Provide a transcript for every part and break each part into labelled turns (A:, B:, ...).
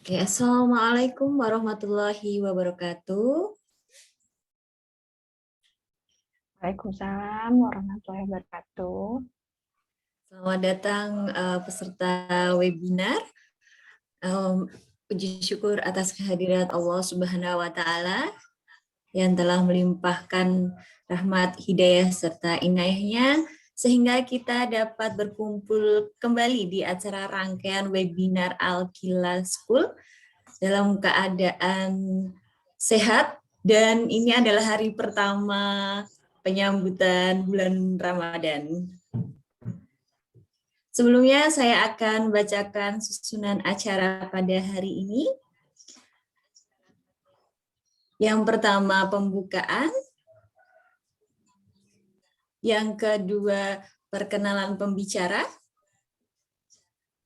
A: Oke, Assalamualaikum warahmatullahi wabarakatuh.
B: Waalaikumsalam warahmatullahi wabarakatuh.
A: Selamat datang peserta webinar. Puji syukur atas kehadirat Allah Subhanahu wa Ta'ala yang telah melimpahkan rahmat, hidayah, serta inayahnya sehingga kita dapat berkumpul kembali di acara rangkaian webinar Al-Qila School dalam keadaan sehat, dan ini adalah hari pertama penyambutan bulan Ramadan. Sebelumnya saya akan bacakan susunan acara pada hari ini. Yang pertama pembukaan, yang kedua perkenalan pembicara,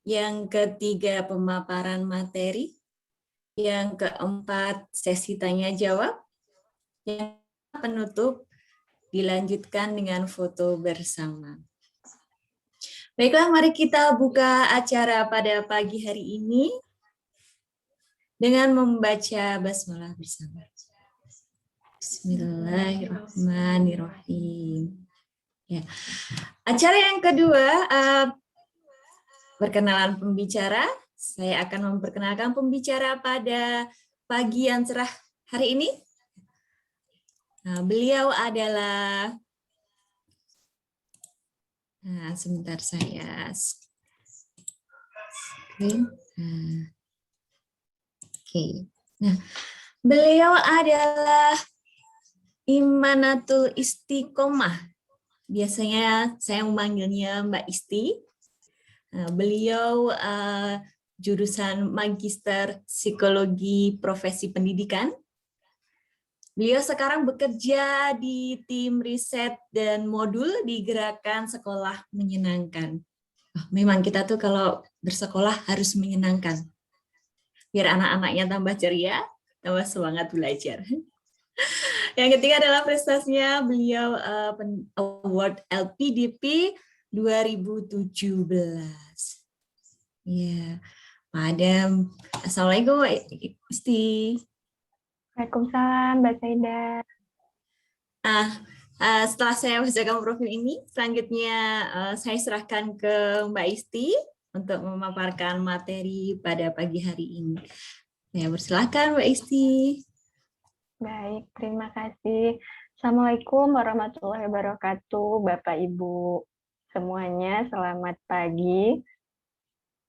A: yang ketiga pemaparan materi, yang keempat sesi tanya jawab, yang penutup dilanjutkan dengan foto bersama. Baiklah, mari kita buka acara pada pagi hari ini dengan membaca basmalah bersama. Bismillahirrahmanirrahim. Ya. Acara yang kedua, perkenalan pembicara. Saya akan memperkenalkan pembicara pada pagi yang cerah hari ini. Nah, beliau adalah sebentar saya screen. Oke. Nah, beliau adalah Imanatul Istiqomah. Biasanya saya memanggilnya Mbak Isti. Nah, beliau jurusan Magister Psikologi Profesi Pendidikan. Beliau sekarang bekerja di tim riset dan modul di Gerakan Sekolah Menyenangkan. Memang kita tuh kalau bersekolah harus menyenangkan. Biar anak-anaknya tambah ceria, tambah semangat belajar. Yang ketiga adalah prestasinya beliau Award LPDP 2017. Ya, Madam. Assalamualaikum, Isti.
B: Waalaikumsalam, Mbak Saida.
A: Setelah saya bacakan profil ini, selanjutnya saya serahkan ke Mbak Isti untuk memaparkan materi pada pagi hari ini. Ya, persilahkan Mbak Isti.
B: Baik, terima kasih. Assalamualaikum warahmatullahi wabarakatuh, Bapak Ibu semuanya. Selamat pagi.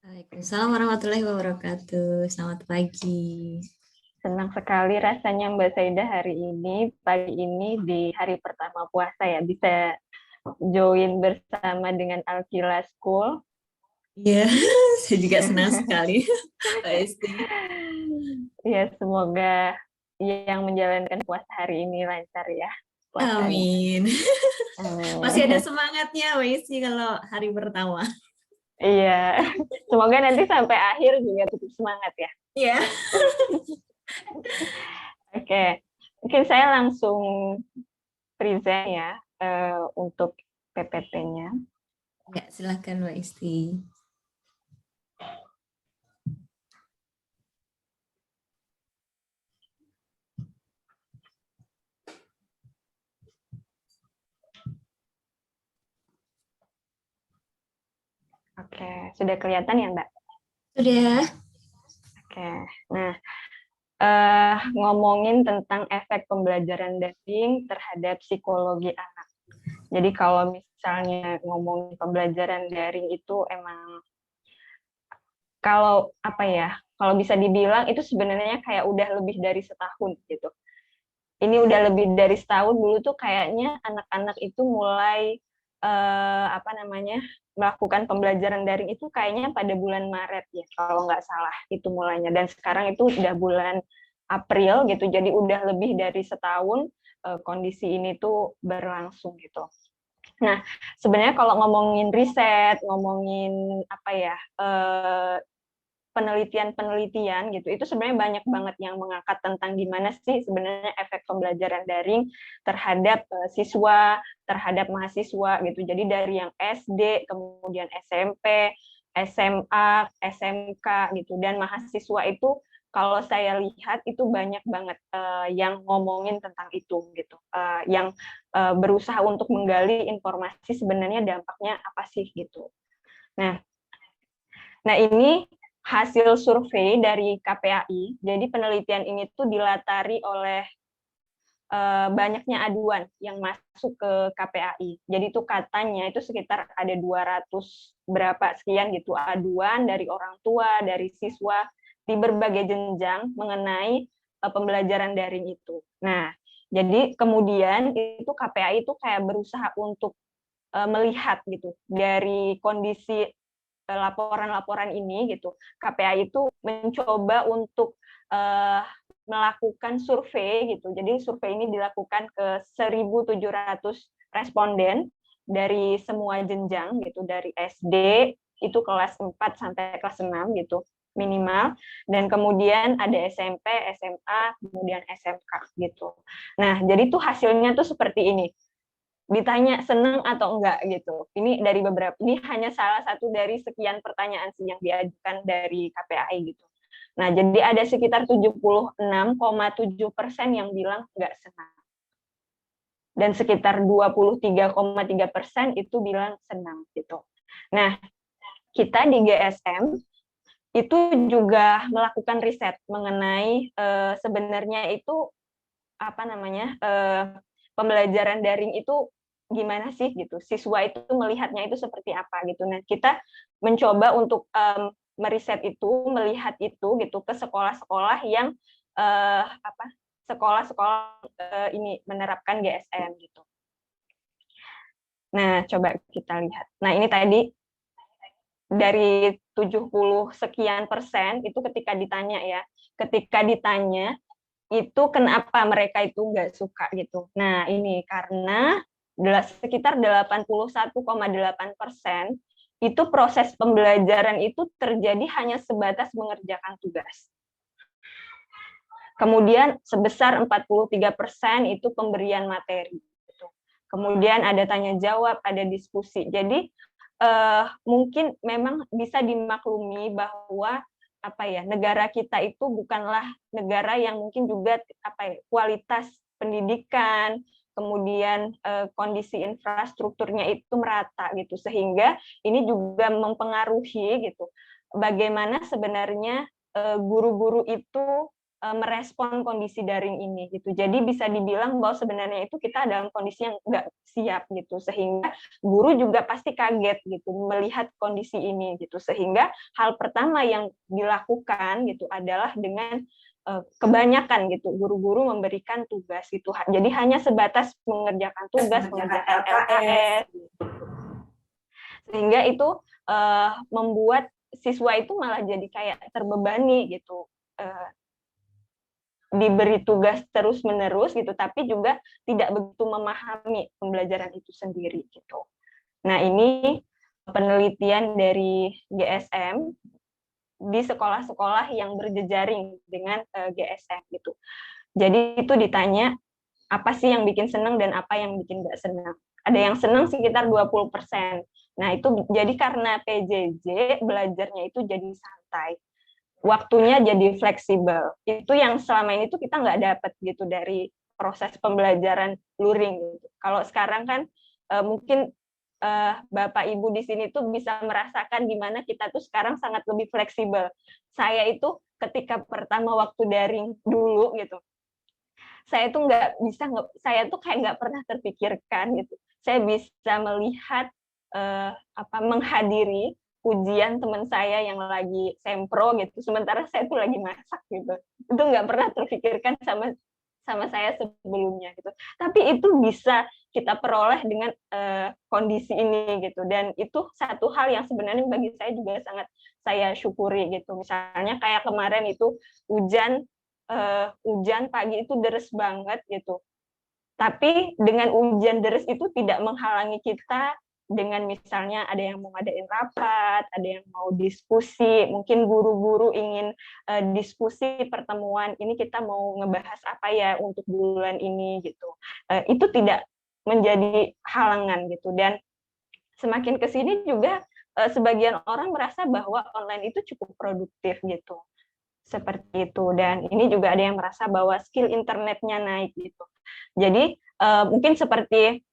A: Waalaikumsalam warahmatullahi wabarakatuh. Selamat pagi.
B: Senang sekali rasanya Mbak Saida hari ini, pagi ini di hari pertama puasa ya, bisa join bersama dengan Al-Qila School.
A: Iya, saya juga senang sekali, Mbak Isti.
B: Ya, semoga yang menjalankan puasa hari ini lancar ya puasanya.
A: Amin.
B: Amin.
A: Masih ada semangatnya, Mbak Isti, kalau hari pertama.
B: Iya, semoga nanti sampai akhir juga tetap semangat ya.
A: Iya.
B: Oke, mungkin saya langsung present ya untuk PPT-nya.
A: Ya, silakan Mbak Isti.
B: Oke, sudah kelihatan ya Mbak?
A: Sudah.
B: Oke, nah ngomongin tentang efek pembelajaran daring terhadap psikologi anak. Jadi kalau misalnya ngomongin pembelajaran daring itu emang kalau apa ya, kalau bisa dibilang itu sebenarnya kayak udah lebih dari setahun gitu. Ini udah lebih dari setahun, dulu tuh kayaknya anak-anak itu mulai melakukan pembelajaran daring itu kayaknya pada bulan Maret ya kalau nggak salah itu mulainya, dan sekarang itu udah bulan April gitu, jadi udah lebih dari setahun kondisi ini tuh berlangsung gitu. Nah, sebenarnya kalau ngomongin riset, ngomongin apa ya, penelitian-penelitian gitu, itu sebenarnya banyak banget yang mengangkat tentang gimana sih sebenarnya efek pembelajaran daring terhadap siswa, terhadap mahasiswa gitu. Jadi dari yang SD, kemudian SMP, SMA, SMK gitu, dan mahasiswa itu kalau saya lihat itu banyak banget yang ngomongin tentang itu gitu, yang berusaha untuk menggali informasi sebenarnya dampaknya apa sih gitu. Nah, ini hasil survei dari KPAI. Jadi penelitian ini tuh dilatari oleh banyaknya aduan yang masuk ke KPAI. Jadi itu katanya itu sekitar ada 200 berapa sekian gitu aduan dari orang tua, dari siswa di berbagai jenjang mengenai pembelajaran daring itu. Nah, jadi kemudian itu KPAI itu kayak berusaha untuk melihat gitu dari kondisi laporan-laporan ini gitu. KPAI itu mencoba untuk melakukan survei gitu. Jadi survei ini dilakukan ke 1.700 responden dari semua jenjang gitu, dari SD itu kelas 4 sampai kelas 6 gitu minimal, dan kemudian ada SMP, SMA, kemudian SMK gitu. Nah, jadi tuh hasilnya tuh seperti ini. Ditanya seneng atau enggak gitu. Ini dari beberapa, ini hanya salah satu dari sekian pertanyaan sih yang diajukan dari KPAI gitu. Nah, jadi ada sekitar 76,7% yang bilang nggak senang. Dan sekitar 23,3% itu bilang senang gitu. Nah, kita di GSM itu juga melakukan riset mengenai sebenarnya itu apa namanya pembelajaran daring itu gimana sih gitu. Siswa itu melihatnya itu seperti apa gitu. Nah, kita mencoba untuk meriset itu, melihat itu gitu ke sekolah-sekolah yang sekolah-sekolah ini menerapkan GSM gitu. Nah, coba kita lihat. Nah, ini tadi dari 70 sekian persen itu ketika ditanya ya, itu kenapa mereka itu nggak suka gitu. Nah, ini karena sekitar 81,8% itu proses pembelajaran itu terjadi hanya sebatas mengerjakan tugas. Kemudian sebesar 43% itu pemberian materi. Kemudian ada tanya jawab, ada diskusi. Jadi mungkin memang bisa dimaklumi bahwa negara kita itu bukanlah negara yang mungkin juga kualitas pendidikan, kemudian kondisi infrastrukturnya itu merata gitu, sehingga ini juga mempengaruhi gitu bagaimana sebenarnya guru-guru itu merespon kondisi daring ini gitu. Jadi bisa dibilang bahwa sebenarnya itu kita dalam kondisi yang nggak siap gitu, sehingga guru juga pasti kaget gitu melihat kondisi ini gitu, sehingga hal pertama yang dilakukan gitu adalah dengan kebanyakan gitu guru-guru memberikan tugas gitu. Jadi hanya sebatas mengerjakan tugas, mengerjakan LKS, sehingga itu membuat siswa itu malah jadi kayak terbebani gitu. Diberi tugas terus-menerus gitu, tapi juga tidak begitu memahami pembelajaran itu sendiri gitu. Nah, ini penelitian dari GSM di sekolah-sekolah yang berjejaring dengan GSM gitu. Jadi itu ditanya apa sih yang bikin senang dan apa yang bikin nggak senang. Ada yang senang sekitar 20%. Nah, itu jadi karena PJJ belajarnya itu jadi santai, waktunya jadi fleksibel. Itu yang selama ini tuh kita nggak dapat gitu dari proses pembelajaran luring gitu. Kalau sekarang kan mungkin Bapak Ibu di sini tuh bisa merasakan gimana kita tuh sekarang sangat lebih fleksibel. Saya itu ketika pertama waktu daring dulu gitu, saya tuh saya tuh kayak nggak pernah terpikirkan gitu. Saya bisa melihat menghadiri ujian teman saya yang lagi sempro gitu, sementara saya tuh lagi masak gitu. Itu nggak pernah terpikirkan sama saya sebelumnya gitu. Tapi itu bisa kita peroleh dengan kondisi ini gitu, dan itu satu hal yang sebenarnya bagi saya juga sangat saya syukuri gitu. Misalnya kayak kemarin itu hujan pagi itu deres banget gitu. Tapi dengan hujan deres itu tidak menghalangi kita dengan misalnya ada yang mau ngadain rapat, ada yang mau diskusi, mungkin guru-guru ingin diskusi pertemuan, ini kita mau ngebahas apa ya untuk bulan ini gitu. Itu tidak menjadi halangan gitu, dan semakin ke sini juga sebagian orang merasa bahwa online itu cukup produktif gitu, seperti itu. Dan ini juga ada yang merasa bahwa skill internetnya naik gitu. Jadi mungkin seperti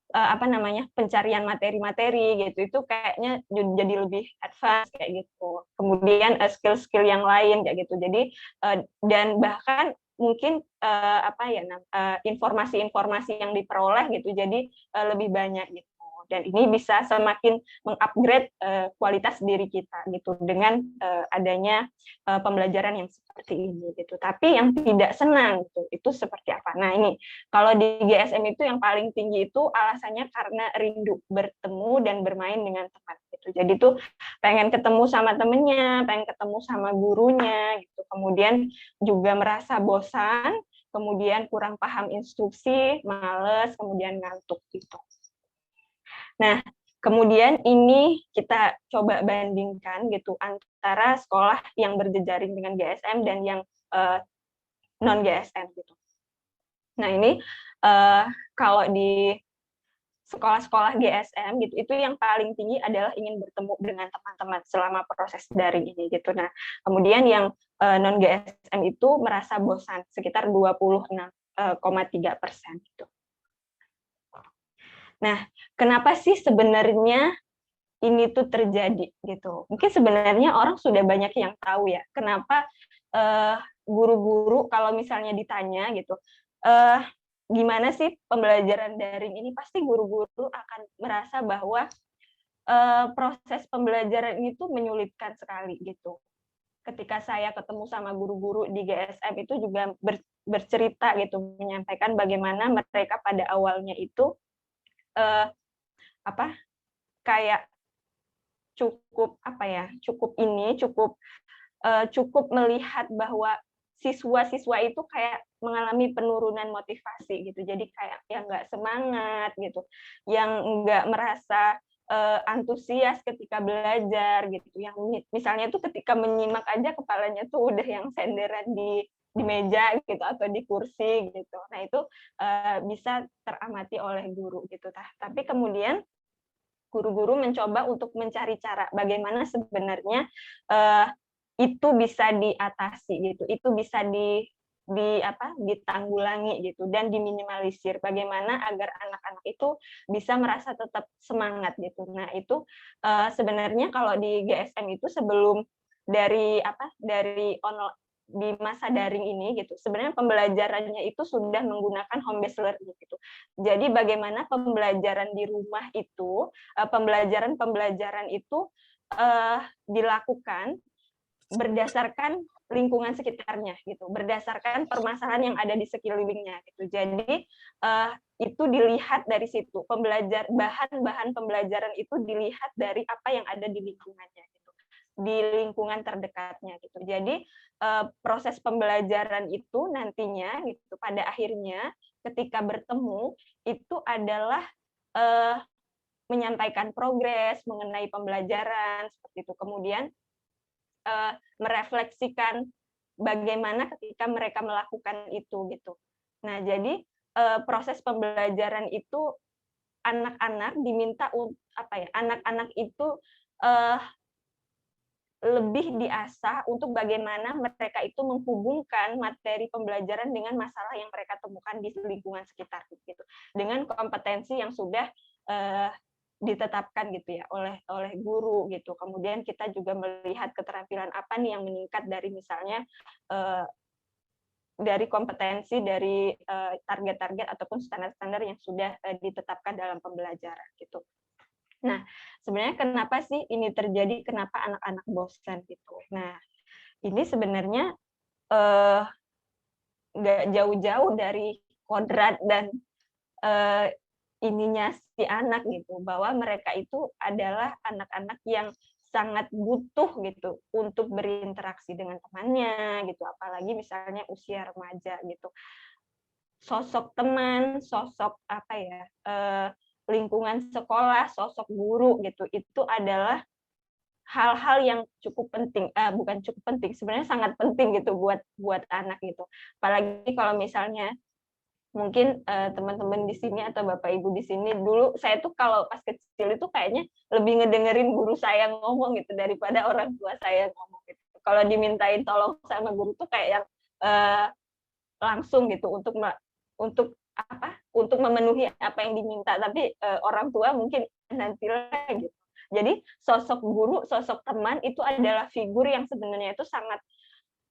B: apa namanya, pencarian materi-materi gitu, itu kayaknya jadi lebih advance kayak gitu. Kemudian skill-skill yang lain kayak gitu. Jadi dan bahkan mungkin apa ya, informasi-informasi yang diperoleh gitu, jadi lebih banyak gitu. Dan ini bisa semakin mengupgrade kualitas diri kita gitu dengan adanya pembelajaran yang seperti ini gitu. Tapi yang tidak senang gitu, itu seperti apa? Nah ini kalau di GSM itu yang paling tinggi itu alasannya karena rindu bertemu dan bermain dengan teman gitu. Jadi tuh pengen ketemu sama temennya, pengen ketemu sama gurunya gitu. Kemudian juga merasa bosan, kemudian kurang paham instruksi, males, kemudian ngantuk gitu. Nah, kemudian ini kita coba bandingkan gitu antara sekolah yang berjejaring dengan GSM dan yang non GSM gitu. Nah, ini kalau di sekolah-sekolah GSM gitu, itu yang paling tinggi adalah ingin bertemu dengan teman-teman selama proses daring ini gitu. Nah, kemudian yang non GSM itu merasa bosan sekitar 26,3% gitu. Nah, kenapa sih sebenarnya ini tuh terjadi gitu? Mungkin sebenarnya orang sudah banyak yang tahu ya, kenapa guru-guru kalau misalnya ditanya gitu, gimana sih pembelajaran daring ini, pasti guru-guru akan merasa bahwa proses pembelajaran ini tuh menyulitkan sekali gitu. Ketika saya ketemu sama guru-guru di GSM itu juga bercerita gitu, menyampaikan bagaimana mereka pada awalnya itu apa kayak cukup melihat bahwa siswa-siswa itu kayak mengalami penurunan motivasi gitu. Jadi kayak yang nggak semangat gitu, yang nggak merasa antusias ketika belajar gitu. Yang misalnya tuh ketika menyimak aja kepalanya tuh udah yang senderan di meja gitu atau di kursi gitu. Nah itu bisa teramati oleh guru gitu. Tapi kemudian guru-guru mencoba untuk mencari cara bagaimana sebenarnya itu bisa diatasi gitu, itu bisa ditanggulangi gitu dan diminimalisir, bagaimana agar anak-anak itu bisa merasa tetap semangat gitu. Nah itu sebenarnya kalau di GSM itu sebelum dari di masa daring ini gitu, sebenarnya pembelajarannya itu sudah menggunakan home based learning gitu. Jadi bagaimana pembelajaran di rumah itu, pembelajaran itu dilakukan berdasarkan lingkungan sekitarnya gitu, berdasarkan permasalahan yang ada di sekelilingnya gitu. Jadi itu dilihat dari situ, bahan-bahan pembelajaran itu dilihat dari apa yang ada di lingkungannya gitu, di lingkungan terdekatnya gitu. Jadi proses pembelajaran itu nantinya gitu pada akhirnya ketika bertemu itu adalah menyampaikan progres mengenai pembelajaran seperti itu. Kemudian merefleksikan bagaimana ketika mereka melakukan itu gitu. Nah, jadi proses pembelajaran itu anak-anak diminta anak-anak itu lebih diasah untuk bagaimana mereka itu menghubungkan materi pembelajaran dengan masalah yang mereka temukan di lingkungan sekitar gitu. Dengan kompetensi yang sudah ditetapkan gitu ya oleh guru gitu. Kemudian kita juga melihat keterampilan apa nih yang meningkat dari misalnya dari kompetensi dari target-target ataupun standar-standar yang sudah ditetapkan dalam pembelajaran gitu. Nah, sebenarnya kenapa sih ini terjadi? Kenapa anak-anak bosan gitu? Nah, ini sebenarnya nggak jauh-jauh dari kodrat dan ininya si anak gitu, bahwa mereka itu adalah anak-anak yang sangat butuh gitu untuk berinteraksi dengan temannya gitu, apalagi misalnya usia remaja gitu. Sosok teman, sosok lingkungan sekolah, sosok guru gitu, itu adalah hal-hal yang cukup penting, bukan cukup penting, sebenarnya sangat penting gitu buat anak gitu. Apalagi kalau misalnya Mungkin teman-teman di sini atau Bapak Ibu di sini, dulu saya tuh kalau pas kecil itu kayaknya lebih ngedengerin guru saya ngomong gitu daripada orang tua saya ngomong gitu. Kalau dimintain tolong sama guru tuh kayak yang eh, langsung gitu untuk apa? Untuk memenuhi apa yang diminta. Tapi orang tua mungkin nanti lagi. Jadi sosok guru, sosok teman itu adalah figur yang sebenarnya itu sangat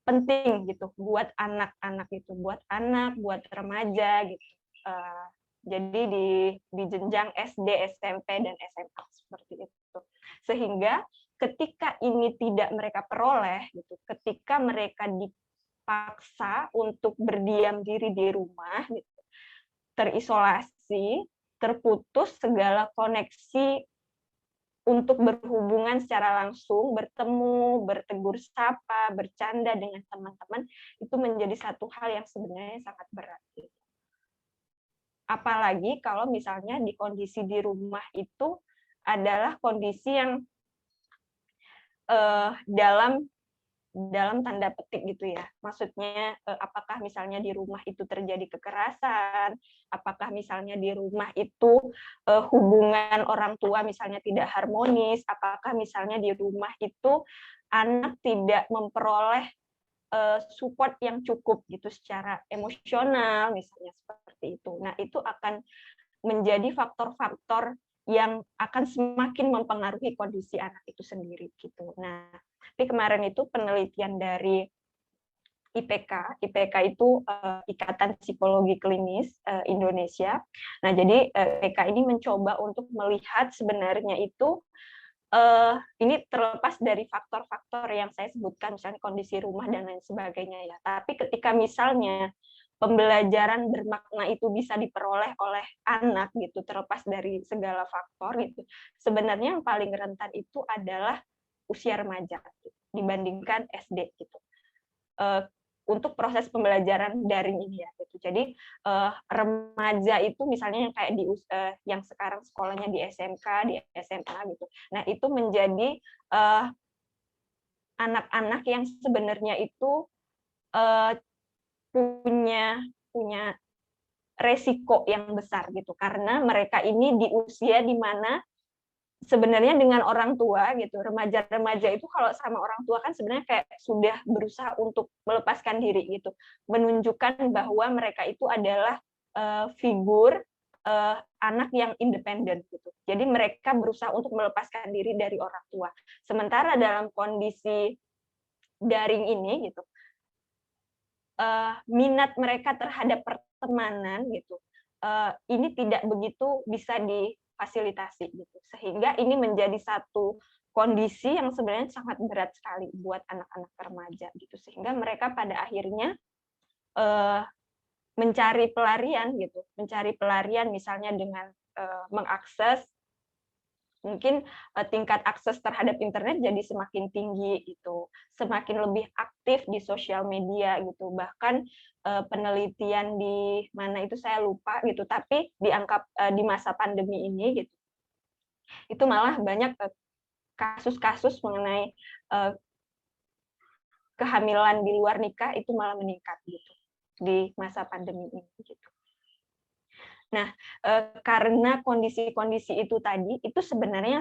B: penting gitu buat anak-anak itu, buat anak, buat remaja gitu. Uh, jadi di jenjang SD, SMP dan SMA seperti itu. Sehingga ketika ini tidak mereka peroleh gitu, ketika mereka dipaksa untuk berdiam diri di rumah gitu, terisolasi, terputus segala koneksi untuk berhubungan secara langsung, bertemu, bertegur sapa, bercanda dengan teman-teman, itu menjadi satu hal yang sebenarnya sangat berat. Apalagi kalau misalnya di kondisi di rumah itu adalah kondisi yang dalam tanda petik gitu ya. Maksudnya apakah misalnya di rumah itu terjadi kekerasan, apakah misalnya di rumah itu hubungan orang tua misalnya tidak harmonis, apakah misalnya di rumah itu anak tidak memperoleh support yang cukup gitu secara emosional misalnya seperti itu. Nah, itu akan menjadi faktor-faktor yang akan semakin mempengaruhi kondisi anak itu sendiri gitu. Nah, tapi kemarin itu penelitian dari IPK itu Ikatan Psikologi Klinis Indonesia. Nah, jadi IPK ini mencoba untuk melihat sebenarnya itu ini terlepas dari faktor-faktor yang saya sebutkan, misalnya kondisi rumah dan lain sebagainya ya. Tapi ketika misalnya pembelajaran bermakna itu bisa diperoleh oleh anak gitu, terlepas dari segala faktor gitu, sebenarnya yang paling rentan itu adalah usia remaja gitu, dibandingkan SD gitu. Untuk proses pembelajaran daring ini ya gitu. Jadi remaja itu misalnya yang kayak yang sekarang sekolahnya di SMK, di SMA gitu. Nah, itu menjadi anak-anak yang sebenarnya itu punya punya resiko yang besar gitu, karena mereka ini di usia di mana sebenarnya dengan orang tua gitu, remaja-remaja itu kalau sama orang tua kan sebenarnya kayak sudah berusaha untuk melepaskan diri gitu, menunjukkan bahwa mereka itu adalah figur anak yang independen gitu. Jadi mereka berusaha untuk melepaskan diri dari orang tua. Sementara dalam kondisi daring ini gitu, minat mereka terhadap pertemanan gitu, ini tidak begitu bisa difasilitasi gitu, sehingga ini menjadi satu kondisi yang sebenarnya sangat berat sekali buat anak-anak remaja gitu, sehingga mereka pada akhirnya mencari pelarian gitu, mencari pelarian misalnya dengan mengakses mungkin tingkat akses terhadap internet jadi semakin tinggi gitu, semakin lebih aktif di sosial media gitu, bahkan penelitian di mana itu saya lupa gitu, tapi dianggap di masa pandemi ini gitu, itu malah banyak kasus-kasus mengenai kehamilan di luar nikah itu malah meningkat gitu di masa pandemi ini gitu. Nah, karena kondisi-kondisi itu tadi, itu sebenarnya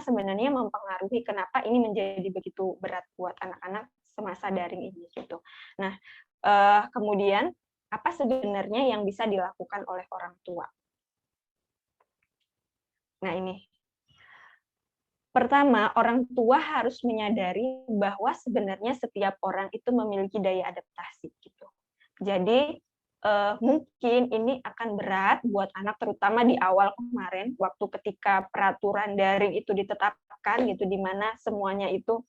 B: mempengaruhi kenapa ini menjadi begitu berat buat anak-anak semasa daring ini gitu. Nah, kemudian apa sebenarnya yang bisa dilakukan oleh orang tua? Nah, ini. Pertama, orang tua harus menyadari bahwa sebenarnya setiap orang itu memiliki daya adaptasi gitu. Jadi mungkin ini akan berat buat anak, terutama di awal kemarin waktu ketika peraturan daring itu ditetapkan gitu, di mana semuanya itu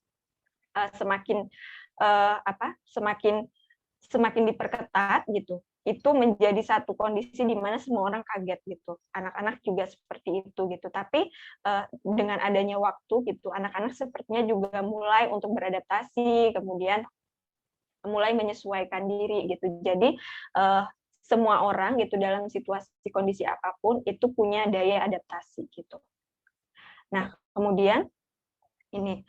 B: semakin semakin diperketat gitu. Itu menjadi satu kondisi di mana semua orang kaget gitu, anak-anak juga seperti itu gitu. Tapi dengan adanya waktu gitu, anak-anak sepertinya juga mulai untuk beradaptasi, kemudian mulai menyesuaikan diri gitu. Jadi semua orang gitu dalam situasi kondisi apapun itu punya daya adaptasi gitu. Nah, kemudian ini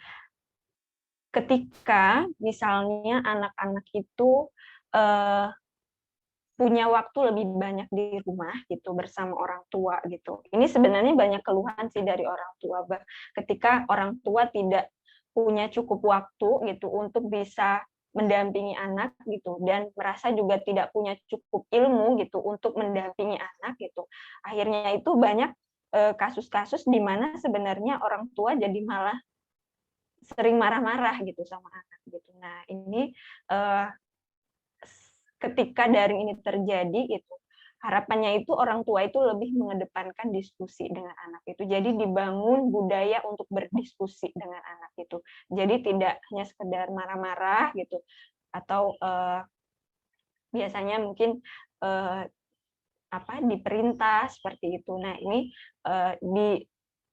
B: ketika misalnya anak-anak itu punya waktu lebih banyak di rumah gitu bersama orang tua gitu. Ini sebenarnya banyak keluhan sih dari orang tua, ketika orang tua tidak punya cukup waktu gitu untuk bisa mendampingi anak gitu, dan merasa juga tidak punya cukup ilmu gitu untuk mendampingi anak gitu. Akhirnya itu banyak kasus-kasus di mana sebenarnya orang tua jadi malah sering marah-marah gitu sama anak gitu. Nah, ini ketika daring ini terjadi itu, harapannya itu orang tua itu lebih mengedepankan diskusi dengan anak itu. Jadi dibangun budaya untuk berdiskusi dengan anak itu. Jadi tidak hanya sekedar marah-marah gitu, atau biasanya mungkin diperintah seperti itu. Nah, ini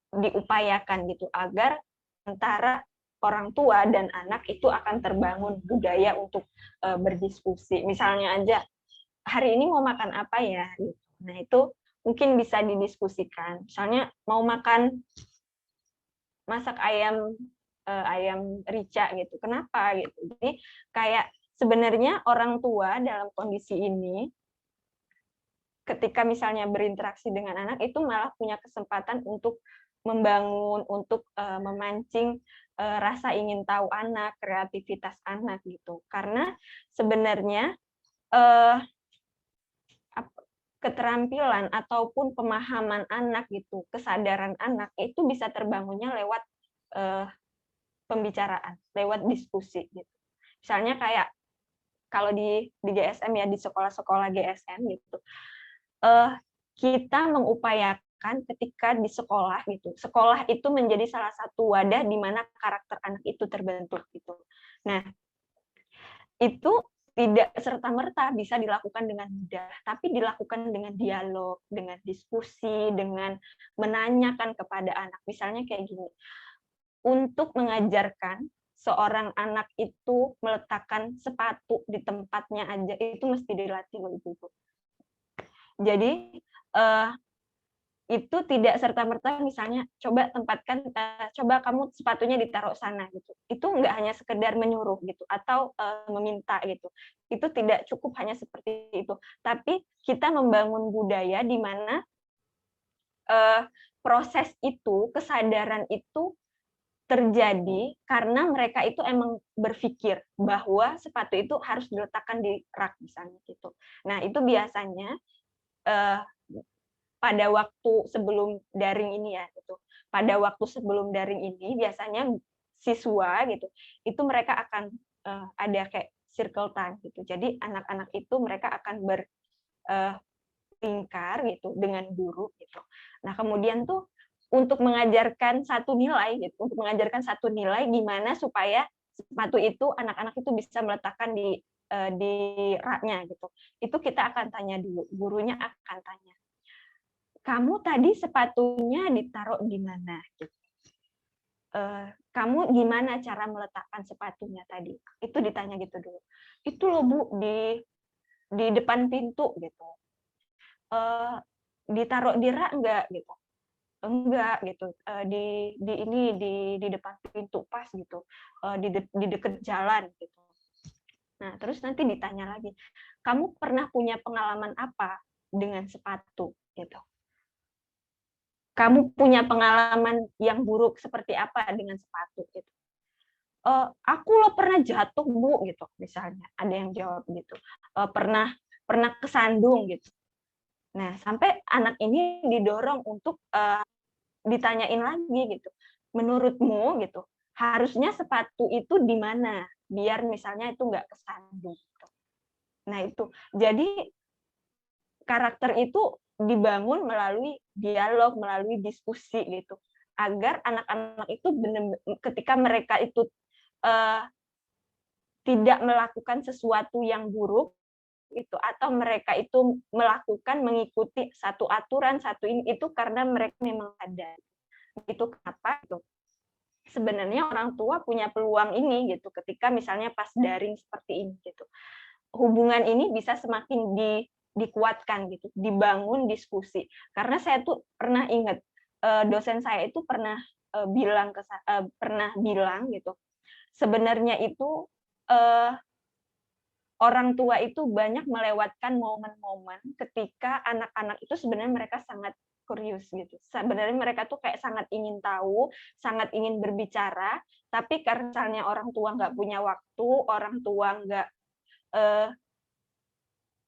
B: diupayakan gitu agar antara orang tua dan anak itu akan terbangun budaya untuk berdiskusi. Misalnya aja, hari ini mau makan apa ya? Nah, itu mungkin bisa didiskusikan. Misalnya mau makan masak ayam rica gitu. Kenapa gitu? Jadi kayak sebenarnya orang tua dalam kondisi ini ketika misalnya berinteraksi dengan anak itu malah punya kesempatan untuk membangun, untuk memancing rasa ingin tahu anak, kreativitas anak gitu. Karena sebenarnya keterampilan ataupun pemahaman anak gitu, kesadaran anak itu bisa terbangunnya lewat pembicaraan, lewat diskusi gitu. Misalnya kayak kalau di GSM ya, di sekolah-sekolah GSM gitu, kita mengupayakan ketika di sekolah gitu, sekolah itu menjadi salah satu wadah di mana karakter anak itu terbentuk gitu. Nah, itu tidak serta-merta bisa dilakukan dengan mudah, tapi dilakukan dengan dialog, dengan diskusi, dengan menanyakan kepada anak. Misalnya kayak gini, untuk mengajarkan seorang anak itu meletakkan sepatu di tempatnya aja, itu mesti dilatih oleh ibu. Jadi itu tidak serta-merta misalnya coba tempatkan, coba kamu sepatunya ditaruh sana gitu. Itu nggak hanya sekedar menyuruh gitu atau meminta gitu. Itu tidak cukup hanya seperti itu. Tapi kita membangun budaya di mana proses itu, kesadaran itu terjadi karena mereka itu emang berpikir bahwa sepatu itu harus diletakkan di rak misalnya gitu. Nah, itu biasanya pada waktu sebelum daring ini ya gitu. Pada waktu sebelum daring ini biasanya siswa gitu, itu mereka akan ada kayak circle time gitu. Jadi anak-anak itu mereka akan bertingkar gitu dengan guru gitu. Nah, kemudian tuh untuk mengajarkan satu nilai gitu, untuk mengajarkan satu nilai gimana supaya sepatu itu anak-anak itu bisa meletakkan di raknya gitu. Itu kita akan tanya dulu, gurunya akan tanya, kamu tadi sepatunya ditaruh di mana? Kamu gimana cara meletakkan sepatunya tadi? Itu ditanya gitu dulu. Itu loh Bu, di depan pintu gitu. Ditaruh di rak enggak gitu? Enggak gitu. Di depan pintu pas gitu. Di dekat jalan gitu. Nah, terus nanti ditanya lagi, kamu pernah punya pengalaman apa dengan sepatu gitu? Kamu punya pengalaman yang buruk seperti apa dengan sepatu gitu? Aku loh pernah jatuh Bu gitu, misalnya ada yang jawab gitu. Pernah kesandung gitu. Nah, sampai anak ini didorong untuk ditanyain lagi gitu. Menurutmu gitu, harusnya sepatu itu di mana biar misalnya itu nggak kesandung gitu. Nah, itu. Jadi karakter itu dibangun melalui dialog, melalui diskusi gitu, agar anak-anak itu ketika mereka itu tidak melakukan sesuatu yang buruk itu, atau mereka itu melakukan mengikuti satu aturan satu ini, itu karena mereka memang ada. Itu kenapa itu sebenarnya orang tua punya peluang ini gitu, ketika misalnya pas daring seperti ini gitu, hubungan ini bisa semakin dikuatkan gitu, dibangun diskusi. Karena saya tuh pernah ingat dosen saya itu pernah bilang gitu, sebenarnya itu orang tua itu banyak melewatkan momen-momen ketika anak-anak itu sebenarnya mereka sangat kurius gitu. Sebenarnya mereka tuh kayak sangat ingin tahu, sangat ingin berbicara, tapi karena misalnya orang tua nggak punya waktu, orang tua eh,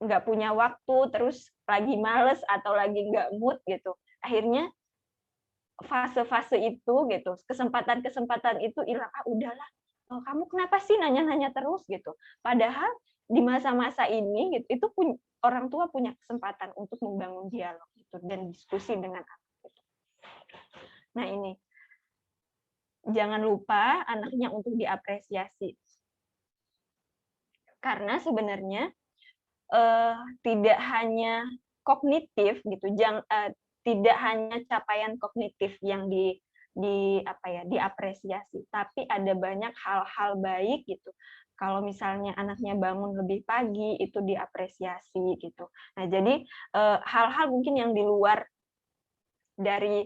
B: nggak punya waktu, terus lagi males atau lagi nggak mood gitu. Akhirnya fase-fase itu gitu, kesempatan-kesempatan itu hilang. Ah udahlah, kamu kenapa sih nanya-nanya terus gitu. Padahal di masa-masa ini gitu, itu orang tua punya kesempatan untuk membangun dialog gitu dan diskusi dengan anak gitu. Nah ini, jangan lupa anaknya untuk diapresiasi. Karena sebenarnya tidak hanya kognitif gitu, tidak hanya capaian kognitif yang diapresiasi, tapi ada banyak hal-hal baik gitu. Kalau misalnya anaknya bangun lebih pagi itu diapresiasi gitu. Nah, jadi hal-hal mungkin yang di luar dari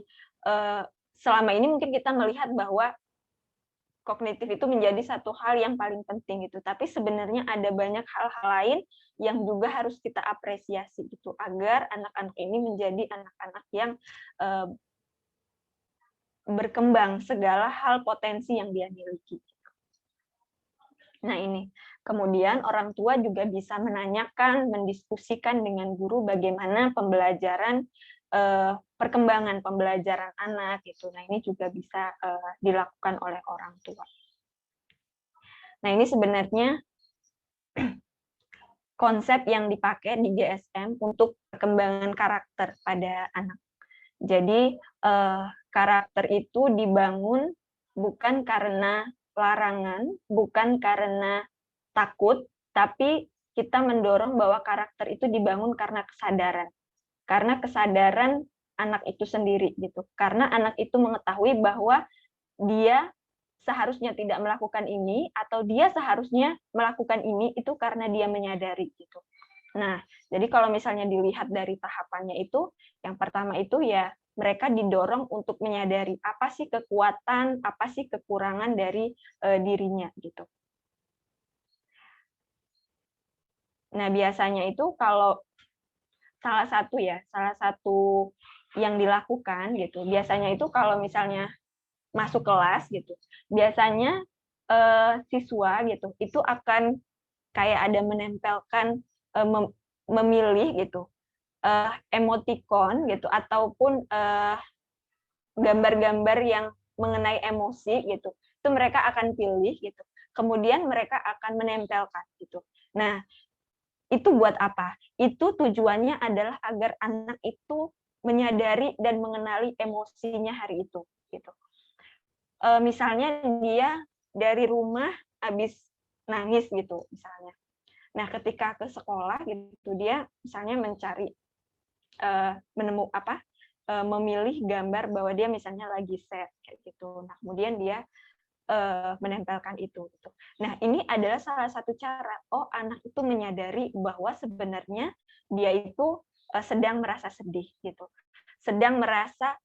B: selama ini mungkin kita melihat bahwa kognitif itu menjadi satu hal yang paling penting gitu. Tapi sebenarnya ada banyak hal-hal lain yang juga harus kita apresiasi gitu agar anak-anak ini menjadi anak-anak yang berkembang segala hal potensi yang dia miliki. Nah ini, kemudian orang tua juga bisa menanyakan, mendiskusikan dengan guru bagaimana pembelajaran perkembangan pembelajaran anak gitu. Nah ini juga bisa dilakukan oleh orang tua. Nah ini sebenarnya konsep yang dipakai di GSM untuk perkembangan karakter pada anak. Jadi karakter itu dibangun bukan karena larangan, bukan karena takut, tapi kita mendorong bahwa karakter itu dibangun karena kesadaran. Karena kesadaran anak itu sendiri gitu. Karena anak itu mengetahui bahwa dia seharusnya tidak melakukan ini atau dia seharusnya melakukan ini itu karena dia menyadari gitu. Nah, jadi kalau misalnya dilihat dari tahapannya itu, yang pertama itu ya mereka didorong untuk menyadari apa sih kekuatan, apa sih kekurangan dari dirinya gitu. Nah, biasanya itu kalau salah satu yang dilakukan gitu. Biasanya itu kalau misalnya masuk kelas gitu, biasanya siswa gitu itu akan kayak ada menempelkan memilih gitu emoticon gitu ataupun gambar-gambar yang mengenai emosi gitu, itu mereka akan pilih gitu, kemudian mereka akan menempelkan gitu. Nah itu buat apa? Itu tujuannya adalah agar anak itu menyadari dan mengenali emosinya hari itu gitu. Misalnya dia dari rumah habis nangis gitu misalnya. Nah, ketika ke sekolah gitu dia misalnya mencari memilih gambar bahwa dia misalnya lagi sad kayak gitu. Nah, kemudian dia menempelkan itu gitu. Nah, ini adalah salah satu cara anak itu menyadari bahwa sebenarnya dia itu sedang merasa sedih gitu. Sedang merasa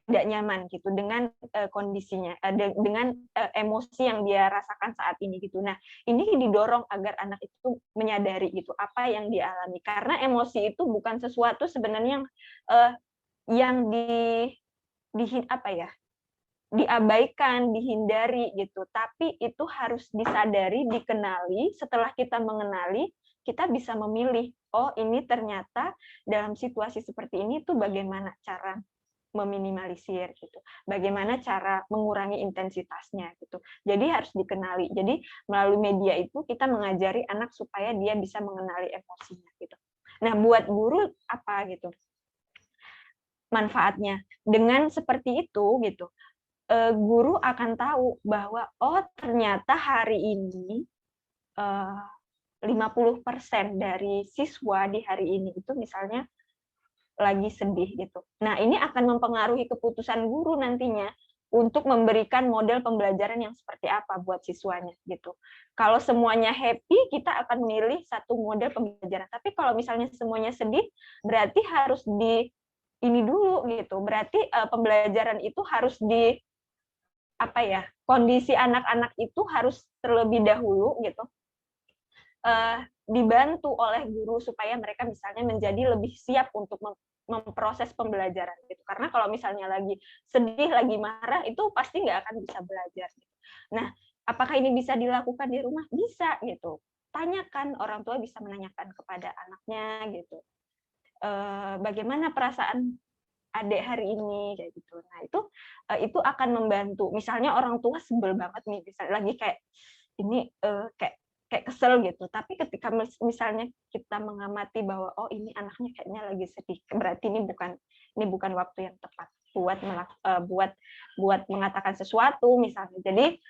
B: tidak nyaman gitu dengan kondisinya, dengan emosi yang dia rasakan saat ini gitu. Nah, ini didorong agar anak itu menyadari gitu apa yang dia alami, karena emosi itu bukan sesuatu sebenarnya yang diabaikan, dihindari gitu, tapi itu harus disadari, dikenali. Setelah kita mengenali, kita bisa memilih, oh ini ternyata dalam situasi seperti ini tuh bagaimana cara meminimalisir gitu. Bagaimana cara mengurangi intensitasnya gitu. Jadi harus dikenali. Jadi melalui media itu kita mengajari anak supaya dia bisa mengenali emosinya gitu. Nah, buat guru apa gitu? Manfaatnya dengan seperti itu gitu. Guru akan tahu bahwa ternyata hari ini 50% dari siswa di hari ini itu misalnya lagi sedih gitu. Nah, ini akan mempengaruhi keputusan guru nantinya untuk memberikan model pembelajaran yang seperti apa buat siswanya gitu. Kalau semuanya happy, kita akan memilih satu model pembelajaran. Tapi kalau misalnya semuanya sedih, berarti harus ini dulu gitu. Berarti pembelajaran itu harus kondisi anak-anak itu harus terlebih dahulu gitu. dibantu oleh guru supaya mereka misalnya menjadi lebih siap untuk memproses pembelajaran gitu. Karena kalau misalnya lagi sedih, lagi marah, itu pasti nggak akan bisa belajar. Gitu. Nah, apakah ini bisa dilakukan di rumah? Bisa gitu. Tanyakan, orang tua bisa menanyakan kepada anaknya gitu. Bagaimana perasaan adik hari ini kayak gitu. Nah, itu akan membantu. Misalnya orang tua sebel banget nih, misalnya lagi kayak ini kayak kesel gitu. Tapi ketika misalnya kita mengamati bahwa oh ini anaknya kayaknya lagi sedih, berarti ini bukan waktu yang tepat buat mengatakan sesuatu misalnya. Jadi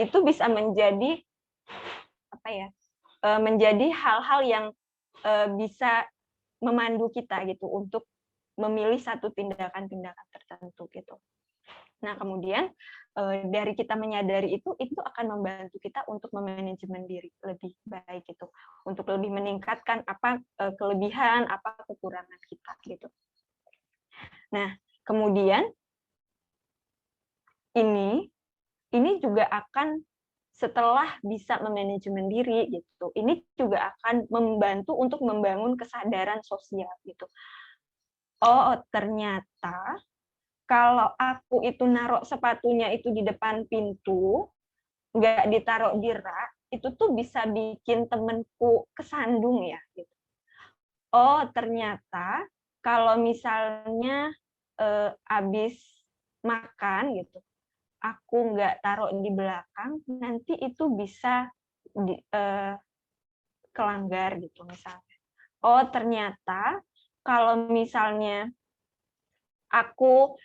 B: itu bisa menjadi apa ya? Menjadi hal-hal yang bisa memandu kita gitu untuk memilih satu tindakan-tindakan tertentu gitu. Nah, kemudian dari kita menyadari itu akan membantu kita untuk memanajemen diri lebih baik gitu, untuk lebih meningkatkan apa kelebihan, apa kekurangan kita gitu. Nah, kemudian ini juga akan setelah bisa memanajemen diri gitu, ini juga akan membantu untuk membangun kesadaran sosial gitu. Oh, ternyata kalau aku itu naruh sepatunya itu di depan pintu, nggak ditaruh di rak, itu tuh bisa bikin temenku kesandung ya. Gitu. Oh, ternyata kalau misalnya habis makan gitu, aku nggak taruh di belakang, nanti itu bisa kelanggar gitu misalnya. Oh, ternyata kalau misalnya aku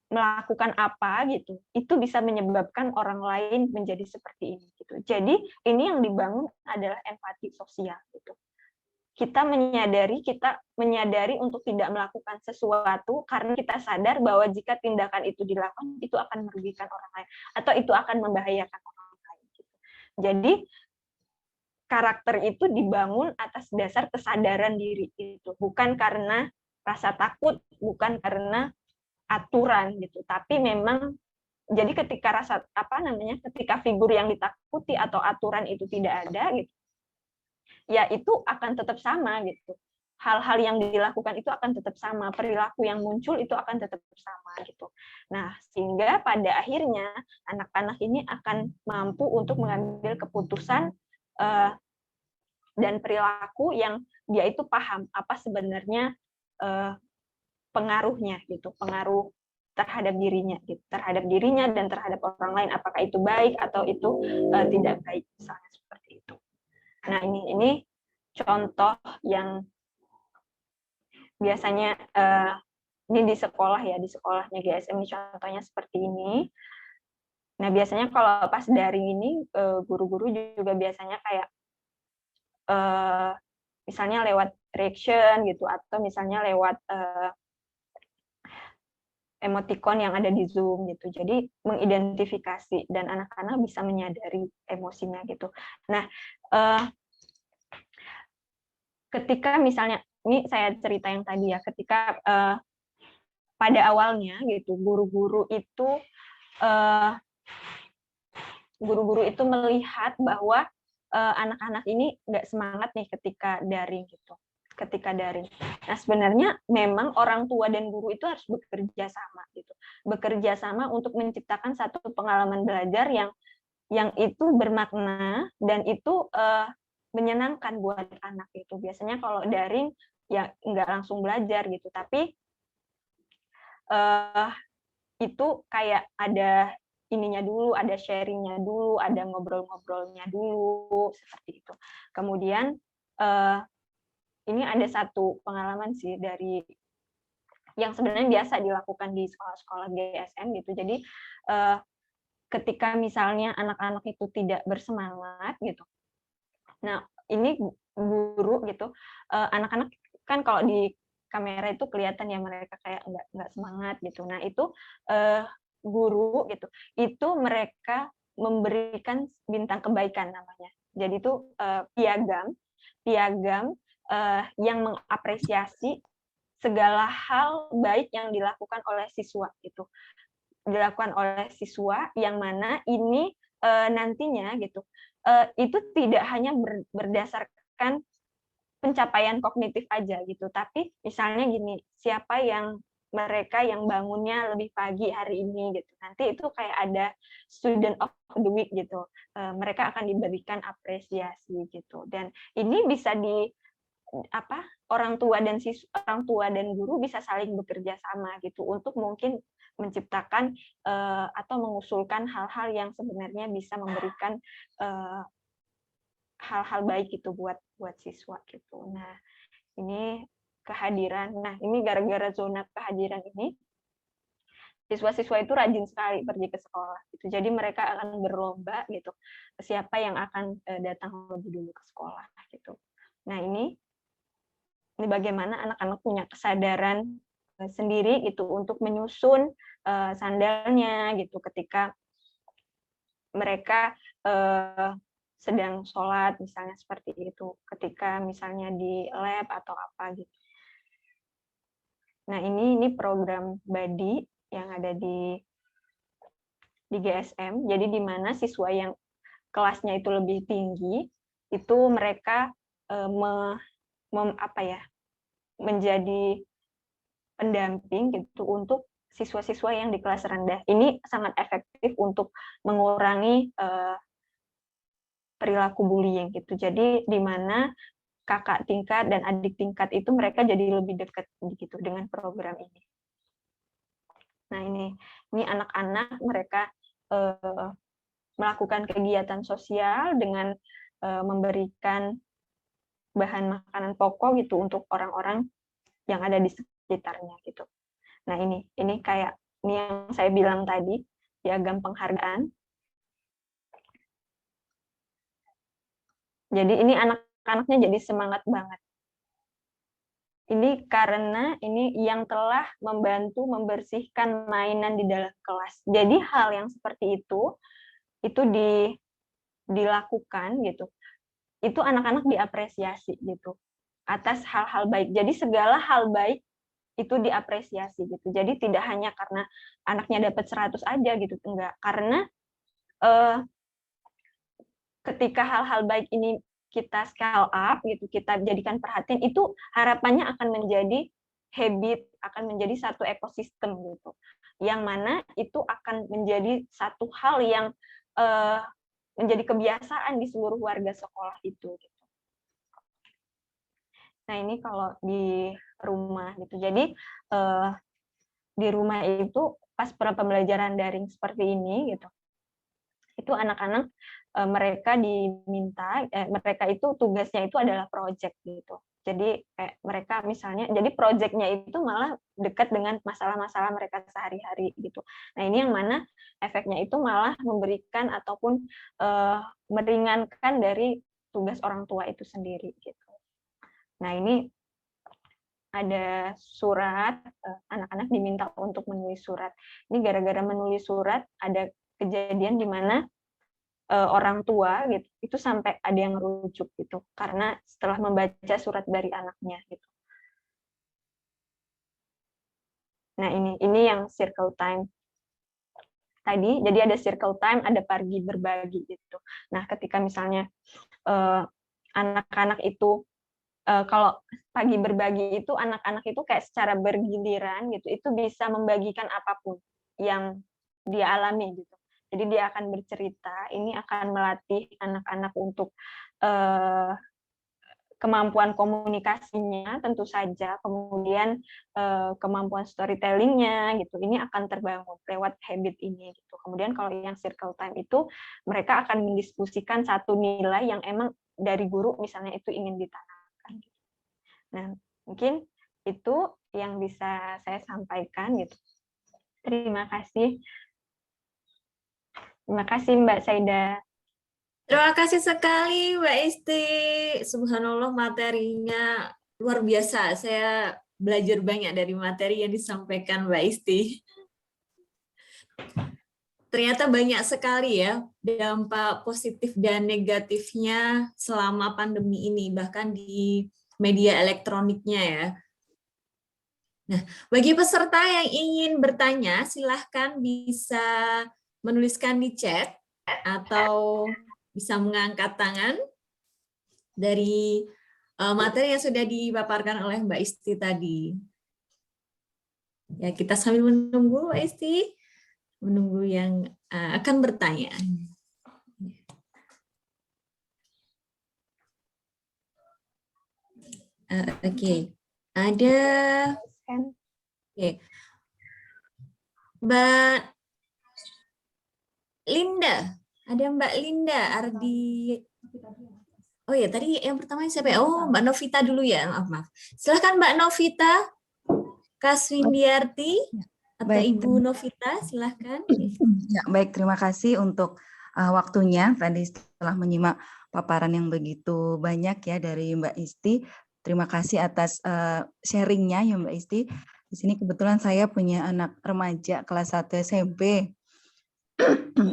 B: melakukan apa gitu, itu bisa menyebabkan orang lain menjadi seperti ini gitu. Jadi ini yang dibangun adalah empati sosial gitu. Kita menyadari untuk tidak melakukan sesuatu karena kita sadar bahwa jika tindakan itu dilakukan itu akan merugikan orang lain atau itu akan membahayakan orang lain gitu. Jadi karakter itu dibangun atas dasar kesadaran diri itu, bukan karena rasa takut, bukan karena aturan gitu, tapi memang jadi ketika ketika figur yang ditakuti atau aturan itu tidak ada gitu, ya itu akan tetap sama gitu, hal-hal yang dilakukan itu akan tetap sama, perilaku yang muncul itu akan tetap sama gitu. Nah, sehingga pada akhirnya anak-anak ini akan mampu untuk mengambil keputusan dan perilaku yang dia itu paham apa sebenarnya pengaruhnya gitu, pengaruh terhadap dirinya dan terhadap orang lain, apakah itu baik atau itu tidak baik misalnya seperti itu. Nah, ini contoh yang biasanya ini di sekolahnya GSM ini contohnya seperti ini. Nah, biasanya kalau pas daring ini guru-guru juga biasanya kayak misalnya lewat reaction gitu atau misalnya lewat emoticon yang ada di Zoom gitu. Jadi mengidentifikasi dan anak-anak bisa menyadari emosinya gitu. Nah, ketika misalnya ini saya cerita yang tadi ya, ketika pada awalnya gitu guru-guru itu melihat bahwa anak-anak ini nggak semangat nih ketika daring gitu. Nah, sebenarnya memang orang tua dan guru itu harus bekerja sama gitu. Bekerja sama untuk menciptakan satu pengalaman belajar yang itu bermakna dan itu menyenangkan buat anak itu. Biasanya kalau daring ya nggak langsung belajar gitu, tapi itu kayak ada ininya dulu, ada sharingnya dulu, ada ngobrol-ngobrolnya dulu seperti itu. Kemudian ini ada satu pengalaman sih dari yang sebenarnya biasa dilakukan di sekolah-sekolah GSM gitu. Jadi ketika misalnya anak-anak itu tidak bersemangat gitu. Nah, ini guru gitu, anak-anak kan kalau di kamera itu kelihatan ya mereka kayak nggak semangat gitu. Nah, itu guru gitu, itu mereka memberikan bintang kebaikan namanya. Jadi itu piagam yang mengapresiasi segala hal baik yang dilakukan oleh siswa itu. Dilakukan oleh siswa yang mana ini nantinya gitu itu tidak hanya berdasarkan pencapaian kognitif aja gitu, tapi misalnya gini, siapa yang mereka yang bangunnya lebih pagi hari ini gitu, nanti itu kayak ada student of the week gitu, mereka akan diberikan apresiasi gitu, dan ini bisa orang tua dan guru bisa saling bekerja sama gitu untuk mungkin menciptakan atau mengusulkan hal-hal yang sebenarnya bisa memberikan hal-hal baik itu buat siswa gitu. Nah, ini kehadiran. Nah, ini gara-gara zona kehadiran ini siswa-siswa itu rajin sekali pergi ke sekolah gitu. Jadi mereka akan berlomba gitu. Siapa yang akan datang lebih dulu ke sekolah gitu. Nah, ini bagaimana anak-anak punya kesadaran sendiri gitu untuk menyusun sandalnya gitu ketika mereka sedang sholat misalnya seperti itu, ketika misalnya di lab atau apa gitu. Nah, ini program BADI yang ada di GSM. Jadi di mana siswa yang kelasnya itu lebih tinggi itu mereka menjadi pendamping gitu untuk siswa-siswa yang di kelas rendah. Ini sangat efektif untuk mengurangi perilaku bullying gitu. Jadi di mana kakak tingkat dan adik tingkat itu mereka jadi lebih dekat gitu dengan program ini. Nah, ini anak-anak mereka melakukan kegiatan sosial dengan memberikan bahan makanan pokok gitu untuk orang-orang yang ada di sekitarnya gitu. Nah, ini kayak ini yang saya bilang tadi, piagam penghargaan. Jadi ini anak-anaknya jadi semangat banget. Ini karena ini yang telah membantu membersihkan mainan di dalam kelas. Jadi hal yang seperti itu dilakukan gitu. Itu anak-anak diapresiasi gitu atas hal-hal baik. Jadi segala hal baik itu diapresiasi gitu. Jadi tidak hanya karena anaknya dapat 100 aja gitu, enggak. Karena ketika hal-hal baik ini kita scale up gitu, kita jadikan perhatian, itu harapannya akan menjadi habit, akan menjadi satu ekosistem gitu. Yang mana itu akan menjadi satu hal yang menjadi kebiasaan di seluruh warga sekolah itu gitu. Nah, ini kalau di rumah gitu. Jadi di rumah itu pas pembelajaran daring seperti ini gitu. Itu anak-anak mereka diminta mereka itu tugasnya itu adalah project gitu. Jadi mereka misalnya jadi projectnya itu malah dekat dengan masalah-masalah mereka sehari-hari gitu. Nah, ini yang mana efeknya itu malah memberikan ataupun meringankan dari tugas orang tua itu sendiri gitu. Nah, ini ada surat, anak-anak diminta untuk menulis surat. Ini gara-gara menulis surat ada kejadian di mana orang tua gitu itu sampai ada yang rujuk gitu karena setelah membaca surat dari anaknya gitu. Nah, ini yang circle time tadi. Jadi ada circle time, ada pergi berbagi gitu. Nah, ketika misalnya anak-anak itu kalau pagi berbagi itu anak-anak itu kayak secara bergiliran gitu, itu bisa membagikan apapun yang dia alami gitu. Jadi dia akan bercerita, ini akan melatih anak-anak untuk kemampuan komunikasinya tentu saja, kemudian kemampuan storytelling-nya gitu. Ini akan terbangun lewat habit ini gitu. Kemudian kalau yang circle time itu mereka akan mendiskusikan satu nilai yang emang dari guru misalnya itu ingin ditanamkan. Nah, mungkin itu yang bisa saya sampaikan gitu. Terima kasih. Terima kasih Mbak Saida.
A: Terima kasih sekali Mbak Isti. Subhanallah, materinya luar biasa. Saya belajar banyak dari materi yang disampaikan Mbak Isti. Ternyata banyak sekali ya dampak positif dan negatifnya selama pandemi ini, bahkan di media elektroniknya ya. Nah, bagi peserta yang ingin bertanya, silahkan bisa menuliskan di chat atau bisa mengangkat tangan dari materi yang sudah dipaparkan oleh Mbak Isti tadi. Ya, kita sambil menunggu Mbak Isti, menunggu yang akan bertanya. Oke. Ada Mbak Linda. Ada Mbak Linda Ardi. Oh ya, tadi yang pertama siapa ya? Oh, Mbak Novita dulu ya. Maaf. Silahkan Mbak Novita Kaswindiarti atau
C: Baik,
A: Ibu Novita, silahkan.
C: ya, baik, terima kasih untuk waktunya tadi setelah menyimak paparan yang begitu banyak ya dari Mbak Isti. Terima kasih atas sharingnya ya Mbak Isti. Di sini kebetulan saya punya anak remaja kelas 1 SMP.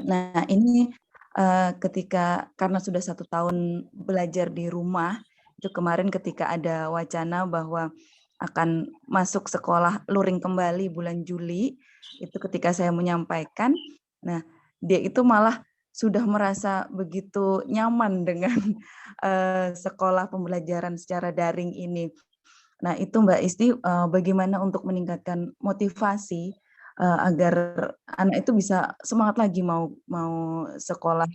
C: Nah, ini ketika karena sudah 1 tahun belajar di rumah, itu kemarin ketika ada wacana bahwa akan masuk sekolah luring kembali bulan Juli, itu ketika saya menyampaikan, nah dia itu malah sudah merasa begitu nyaman dengan sekolah pembelajaran secara daring ini. Nah itu Mbak Isti, bagaimana untuk meningkatkan motivasi agar anak itu bisa semangat lagi mau sekolah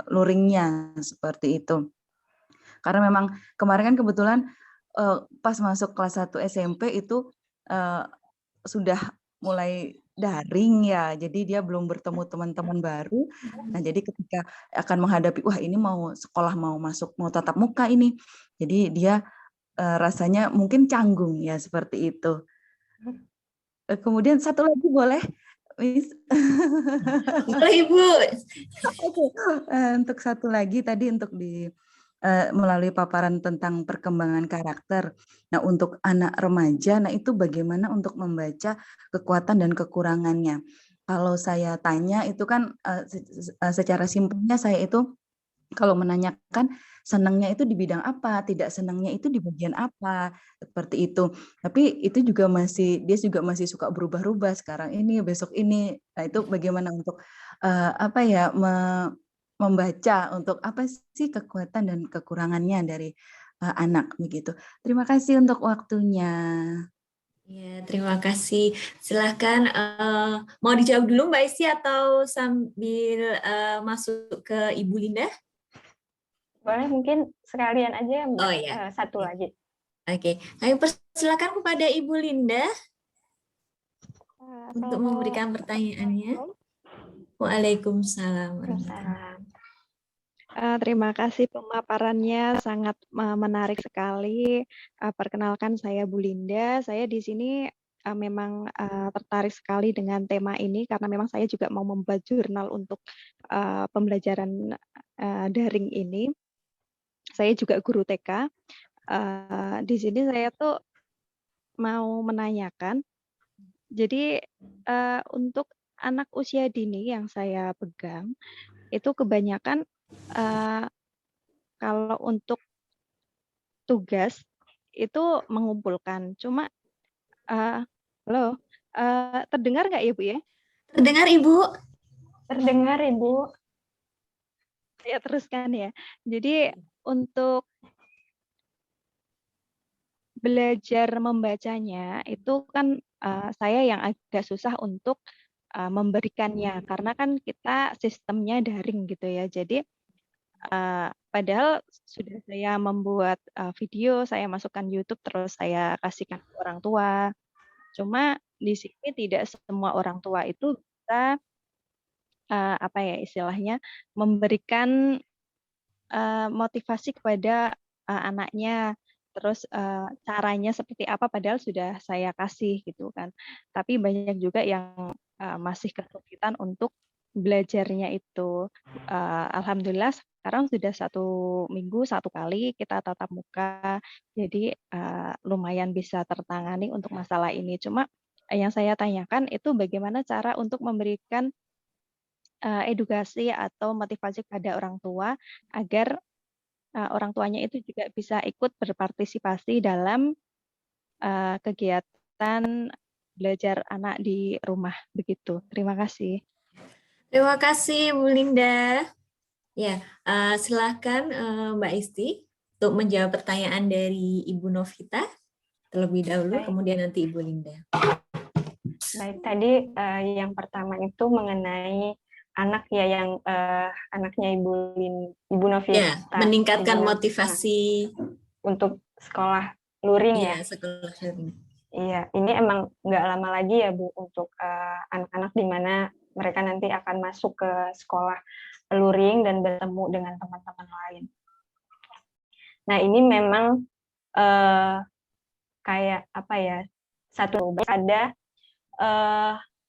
C: luringnya seperti itu. Karena memang kemarin kan kebetulan pas masuk kelas 1 SMP itu sudah mulai daring ya, jadi dia belum bertemu teman-teman baru. Nah, jadi ketika akan menghadapi, wah ini mau sekolah, mau masuk, mau tatap muka ini. Jadi dia rasanya mungkin canggung ya seperti itu. Kemudian satu lagi boleh, Miss?
A: Boleh Ibu.
C: Oke, untuk satu lagi tadi untuk melalui paparan tentang perkembangan karakter. Nah, untuk anak remaja, nah itu bagaimana untuk membaca kekuatan dan kekurangannya. Kalau saya tanya itu kan secara simpelnya saya itu kalau menanyakan senangnya itu di bidang apa, tidak senangnya itu di bagian apa, seperti itu. Tapi itu juga dia juga masih suka berubah-ubah sekarang ini, besok ini. Nah, itu bagaimana untuk apa ya membaca untuk apa sih kekuatan dan kekurangannya dari anak begitu. Terima kasih untuk waktunya.
A: Ya, terima kasih. Silahkan mau dijawab dulu Mbak Isti atau sambil masuk ke Ibu Linda?
B: Boleh mungkin sekalian aja Mbak,
A: Oh ya.
B: satu lagi.
A: Oke, kami persilakan kepada Ibu Linda untuk memberikan pertanyaannya. Waalaikumsalam.
D: Terima kasih pemaparannya, sangat menarik sekali. Perkenalkan saya Bu Linda. Saya di sini memang tertarik sekali dengan tema ini karena memang saya juga mau membuat jurnal untuk pembelajaran daring ini. Saya juga guru TK. Di sini saya tuh mau menanyakan, jadi untuk anak usia dini yang saya pegang, itu kebanyakan kalau untuk tugas itu mengumpulkan. Cuma, halo, terdengar nggak ya Bu ya?
A: Terdengar Ibu?
B: Terdengar Ibu.
D: Ya teruskan ya. Jadi untuk belajar membacanya itu kan saya yang agak susah untuk memberikannya karena kan kita sistemnya daring gitu ya. Jadi padahal sudah saya membuat video, saya masukkan YouTube, terus saya kasihkan ke orang tua. Cuma di sini tidak semua orang tua itu bisa apa ya istilahnya memberikan motivasi kepada anaknya. Terus caranya seperti apa padahal sudah saya kasih gitu kan. Tapi banyak juga yang masih kesulitan untuk belajarnya itu. Alhamdulillah sekarang sudah 1 minggu 1 kali kita tatap muka, jadi lumayan bisa tertangani untuk masalah ini. Cuma yang saya tanyakan itu bagaimana cara untuk memberikan edukasi atau motivasi kepada orang tua agar orang tuanya itu juga bisa ikut berpartisipasi dalam kegiatan belajar anak di rumah begitu. Terima kasih.
A: Terima kasih Bu Linda. Ya, silakan Mbak Isti untuk menjawab pertanyaan dari Ibu Novita terlebih dahulu,
B: Baik.
A: kemudian nanti Ibu Linda.
B: Baik, tadi yang pertama itu mengenai anak ya yang anaknya Ibu Novita
A: Ya, meningkatkan
B: gimana
A: motivasi
B: untuk sekolah luring ya.
A: sekolah daring.
B: Iya, ini emang nggak lama lagi ya Bu untuk anak-anak di mana mereka nanti akan masuk ke sekolah luring dan bertemu dengan teman-teman lain. Nah, ini memang kayak apa ya, satu ada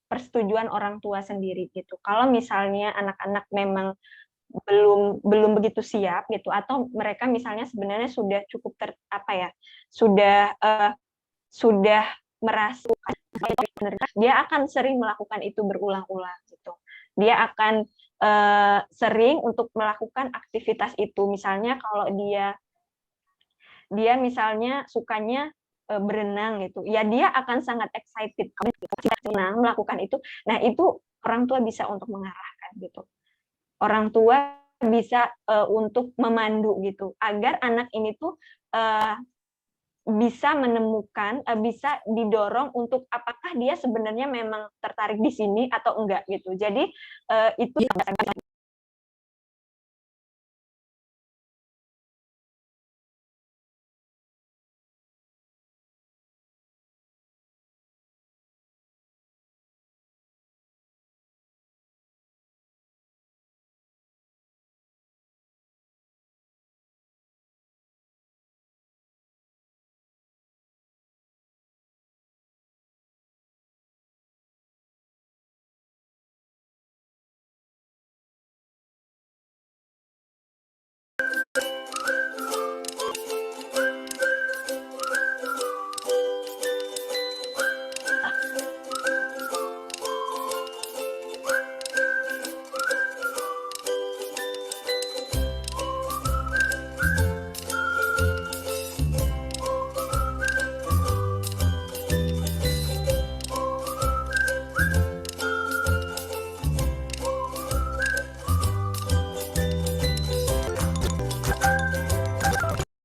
B: persetujuan orang tua sendiri gitu. Kalau misalnya anak-anak memang belum begitu siap gitu, atau mereka misalnya sebenarnya sudah cukup sudah merasa dia akan sering melakukan itu berulang-ulang gitu. Dia akan sering untuk melakukan aktivitas itu. Misalnya kalau dia misalnya sukanya berenang gitu, ya dia akan sangat excited kalau senang melakukan itu. Nah, itu orang tua bisa untuk mengarahkan gitu. Orang tua bisa untuk memandu gitu, agar anak ini tuh bisa menemukan, bisa didorong untuk apakah dia sebenarnya memang tertarik di sini atau enggak gitu. Jadi itu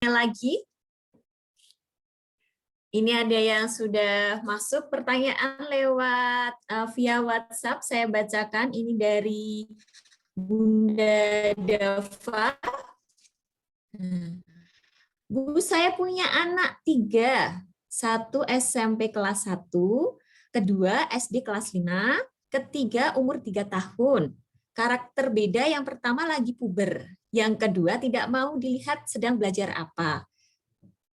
A: lagi. Ini ada yang sudah masuk pertanyaan lewat via WhatsApp. Saya bacakan ini dari Bunda Dava. Bu, saya punya anak 3. 1 SMP kelas 1, kedua SD kelas 5, ketiga umur 3 tahun. Karakter beda, yang pertama lagi puber, yang kedua tidak mau dilihat sedang belajar apa.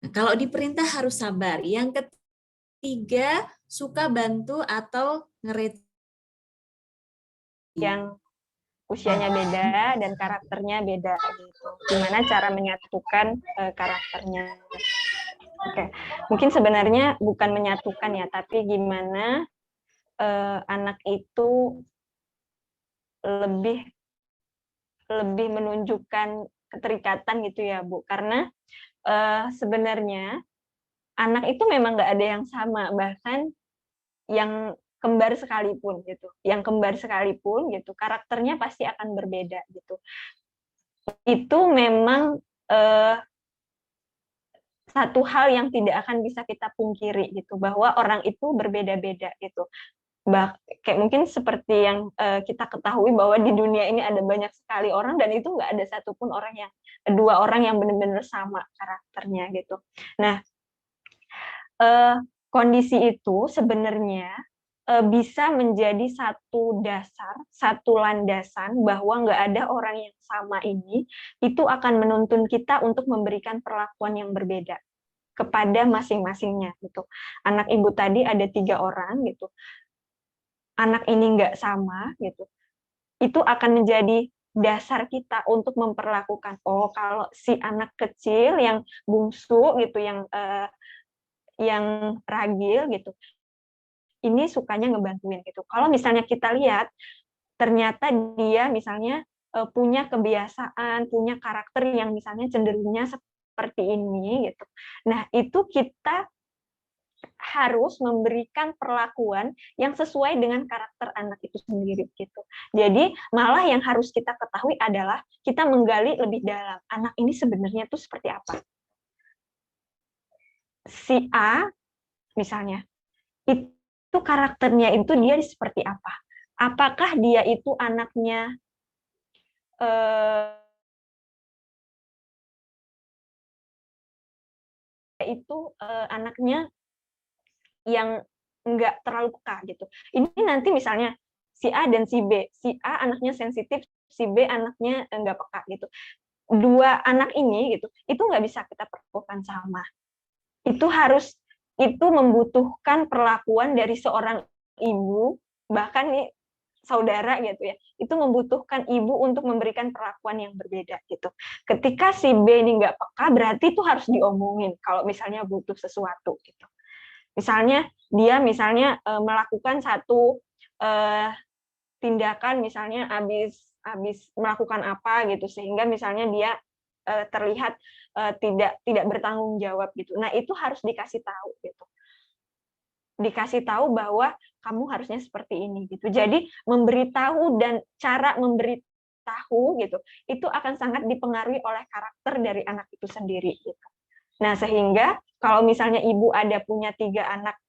A: Nah, kalau diperintah harus sabar. Yang ketiga suka bantu atau ngerit.
B: yang usianya beda dan karakternya beda gitu. Gimana cara menyatukan karakternya? Oke, mungkin sebenarnya bukan menyatukan ya, tapi gimana anak itu lebih menunjukkan keterikatan gitu ya Bu, karena sebenarnya anak itu memang nggak ada yang sama, bahkan yang kembar sekalipun gitu, karakternya pasti akan berbeda gitu. Itu memang satu hal yang tidak akan bisa kita pungkiri gitu, bahwa orang itu berbeda-beda gitu. Kayak mungkin seperti yang kita ketahui bahwa di dunia ini ada banyak sekali orang, dan itu nggak ada satupun dua orang yang benar-benar sama karakternya gitu. Nah, kondisi itu sebenarnya bisa menjadi satu dasar, satu landasan bahwa nggak ada orang yang sama ini, itu akan menuntun kita untuk memberikan perlakuan yang berbeda kepada masing-masingnya gitu. Anak ibu tadi ada 3 orang gitu. Anak ini nggak sama gitu, itu akan menjadi dasar kita untuk memperlakukan, oh kalau si anak kecil yang bungsu gitu, yang ragil gitu, ini sukanya ngebantuin gitu. Kalau misalnya kita lihat ternyata dia misalnya punya kebiasaan, punya karakter yang misalnya cenderungnya seperti ini gitu. Nah, itu kita harus memberikan perlakuan yang sesuai dengan karakter anak itu sendiri gitu. Jadi malah yang harus kita ketahui adalah kita menggali lebih dalam, anak ini sebenarnya tuh seperti apa. Si A misalnya, itu karakternya itu dia seperti apa? Apakah dia itu anaknya anaknya yang enggak terlalu peka gitu. Ini nanti misalnya si A dan si B, si A anaknya sensitif, si B anaknya enggak peka gitu. Dua anak ini gitu, itu nggak bisa kita perlakukan sama. Itu membutuhkan perlakuan dari seorang ibu, bahkan nih saudara gitu ya, itu membutuhkan ibu untuk memberikan perlakuan yang berbeda gitu. Ketika si B ini nggak peka, berarti itu harus diomongin kalau misalnya butuh sesuatu gitu. Misalnya dia melakukan satu tindakan, misalnya habis melakukan apa gitu, sehingga misalnya dia terlihat tidak bertanggung jawab gitu. Nah itu harus dikasih tahu gitu, dikasih tahu bahwa kamu harusnya seperti ini gitu. Jadi memberitahu dan cara memberitahu gitu itu akan sangat dipengaruhi oleh karakter dari anak itu sendiri gitu. Nah, sehingga kalau misalnya ibu ada punya 3 anak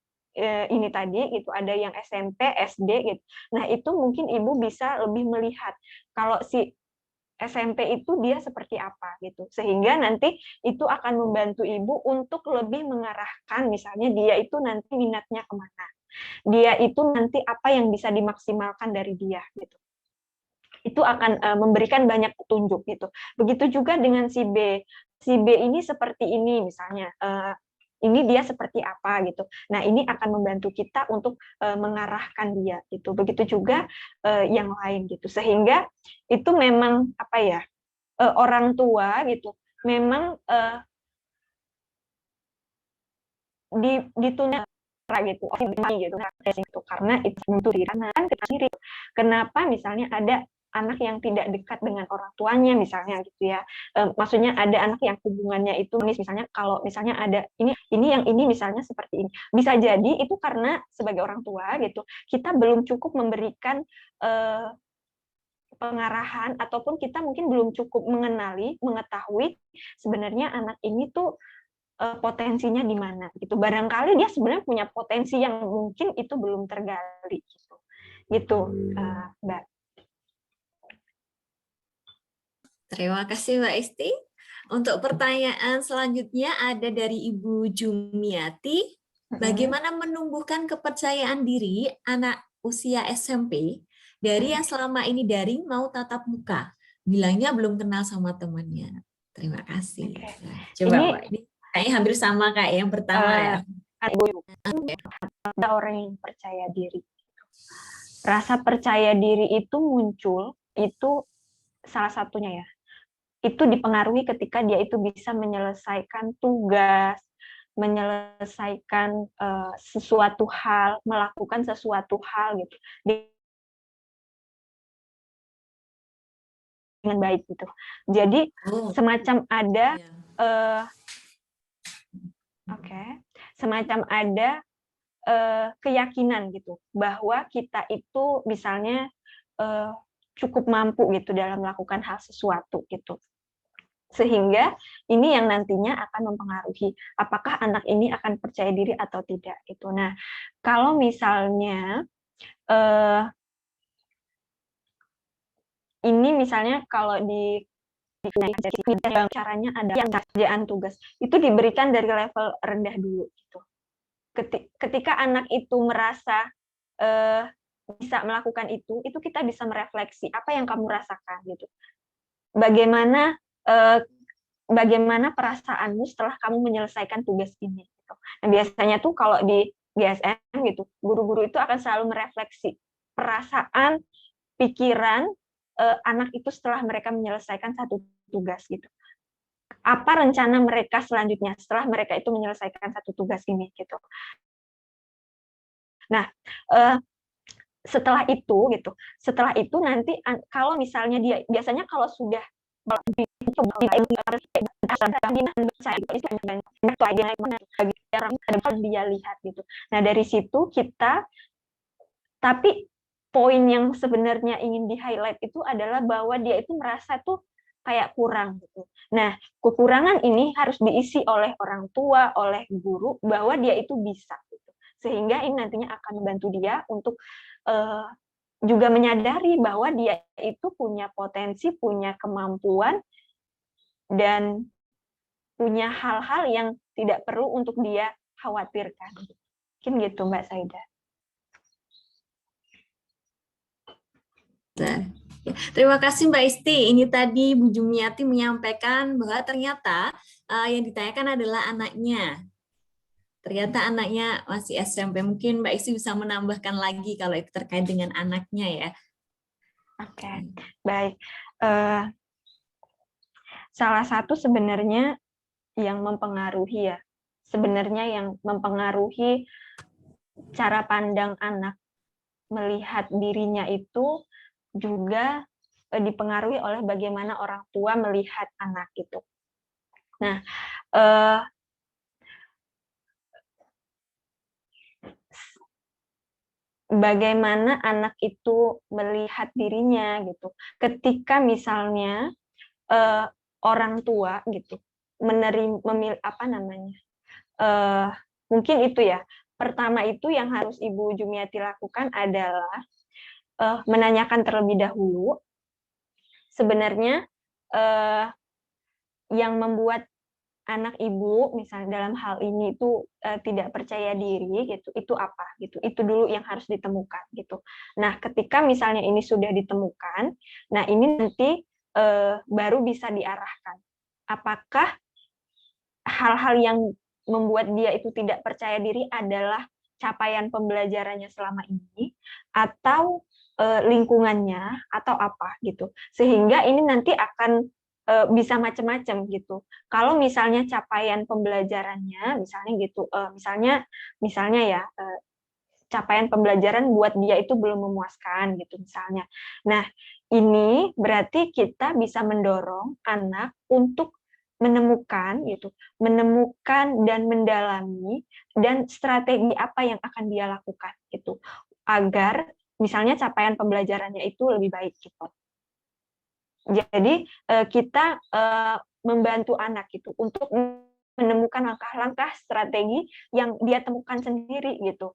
B: ini tadi gitu, ada yang SMP, SD gitu. Nah, itu mungkin ibu bisa lebih melihat kalau si SMP itu dia seperti apa gitu. Sehingga nanti itu akan membantu ibu untuk lebih mengarahkan misalnya dia itu nanti minatnya kemana. Dia itu nanti apa yang bisa dimaksimalkan dari dia gitu. Itu akan memberikan banyak petunjuk gitu. Begitu juga dengan si B. Si B ini seperti ini misalnya, ini dia seperti apa gitu. Nah ini akan membantu kita untuk mengarahkan dia gitu. Begitu juga yang lain gitu. Sehingga itu memang apa ya, orang tua gitu memang dituntut gitu karena itu untuk diri kan kita sendiri. Kenapa misalnya ada anak yang tidak dekat dengan orang tuanya misalnya gitu ya, maksudnya ada anak yang hubungannya itu misalnya kalau misalnya ada ini misalnya seperti ini, bisa jadi itu karena sebagai orang tua gitu kita belum cukup memberikan pengarahan ataupun kita mungkin belum cukup mengetahui sebenarnya anak ini tuh potensinya di mana gitu. Barangkali dia sebenarnya punya potensi yang mungkin itu belum tergali gitu Mbak.
A: Terima kasih Mbak Isti. Untuk pertanyaan selanjutnya ada dari Ibu Jumiati. Bagaimana menumbuhkan kepercayaan diri anak usia SMP dari yang selama ini daring mau tatap muka? Bilangnya belum kenal sama temannya. Terima kasih. Coba Mbak, ini kayaknya hampir sama kayak yang pertama ya.
B: Ada orang yang percaya diri. Rasa percaya diri itu muncul, itu salah satunya ya. Itu dipengaruhi ketika dia itu bisa menyelesaikan tugas, menyelesaikan sesuatu hal, melakukan sesuatu hal gitu dengan baik gitu. Jadi semacam ada semacam ada keyakinan gitu bahwa kita itu misalnya cukup mampu gitu dalam melakukan hal sesuatu gitu. Sehingga ini yang nantinya akan mempengaruhi apakah anak ini akan percaya diri atau tidak gitu. Nah, kalau misalnya ini misalnya kalau di caranya ada yang kerjaan tugas itu diberikan dari level rendah dulu gitu. Ketika anak itu merasa bisa melakukan itu kita bisa merefleksi apa yang kamu rasakan gitu. Bagaimana perasaanmu setelah kamu menyelesaikan tugas ini gitu. Nah, biasanya tuh kalau di GSM gitu, guru-guru itu akan selalu merefleksi perasaan, pikiran anak itu setelah mereka menyelesaikan satu tugas gitu. Apa rencana mereka selanjutnya setelah mereka itu menyelesaikan satu tugas ini gitu. Nah, setelah itu nanti kalau misalnya dia biasanya kalau sudah orang dia lihat gitu. Nah dari situ kita, tapi poin yang sebenarnya ingin di highlight itu adalah bahwa dia itu merasa tuh kayak kurang gitu. Nah kekurangan ini harus diisi oleh orang tua, oleh guru, bahwa dia itu bisa gitu. Sehingga ini nantinya akan membantu dia untuk juga menyadari bahwa dia itu punya potensi, punya kemampuan, dan punya hal-hal yang tidak perlu untuk dia khawatirkan. Mungkin gitu Mbak Saida.
A: Terima kasih Mbak Isti. Ini tadi Bu Jumiati menyampaikan bahwa ternyata yang ditanyakan adalah anaknya. Ternyata anaknya masih SMP. Mungkin Mbak Isti bisa menambahkan lagi kalau itu terkait dengan anaknya ya.
B: Oke, baik. Salah satu sebenarnya yang mempengaruhi ya, sebenarnya yang mempengaruhi cara pandang anak melihat dirinya itu juga dipengaruhi oleh bagaimana orang tua melihat anak itu. Nah, bagaimana anak itu melihat dirinya gitu. Ketika misalnya orang tua gitu mungkin itu ya. Pertama itu yang harus Ibu Jumiati lakukan adalah menanyakan terlebih dahulu sebenarnya yang membuat anak ibu misalnya dalam hal ini itu tidak percaya diri gitu, itu apa gitu, itu dulu yang harus ditemukan gitu. Nah ketika misalnya ini sudah ditemukan, nah ini nanti baru bisa diarahkan apakah hal-hal yang membuat dia itu tidak percaya diri adalah capaian pembelajarannya selama ini atau lingkungannya atau apa gitu, sehingga ini nanti akan bisa macam-macam gitu. Kalau misalnya capaian pembelajarannya, misalnya gitu, misalnya ya capaian pembelajaran buat dia itu belum memuaskan gitu misalnya. Nah ini berarti kita bisa mendorong anak untuk menemukan gitu, menemukan dan mendalami dan strategi apa yang akan dia lakukan gitu, agar misalnya capaian pembelajarannya itu lebih baik gitu. Jadi kita membantu anak itu untuk menemukan langkah-langkah strategi yang dia temukan sendiri gitu,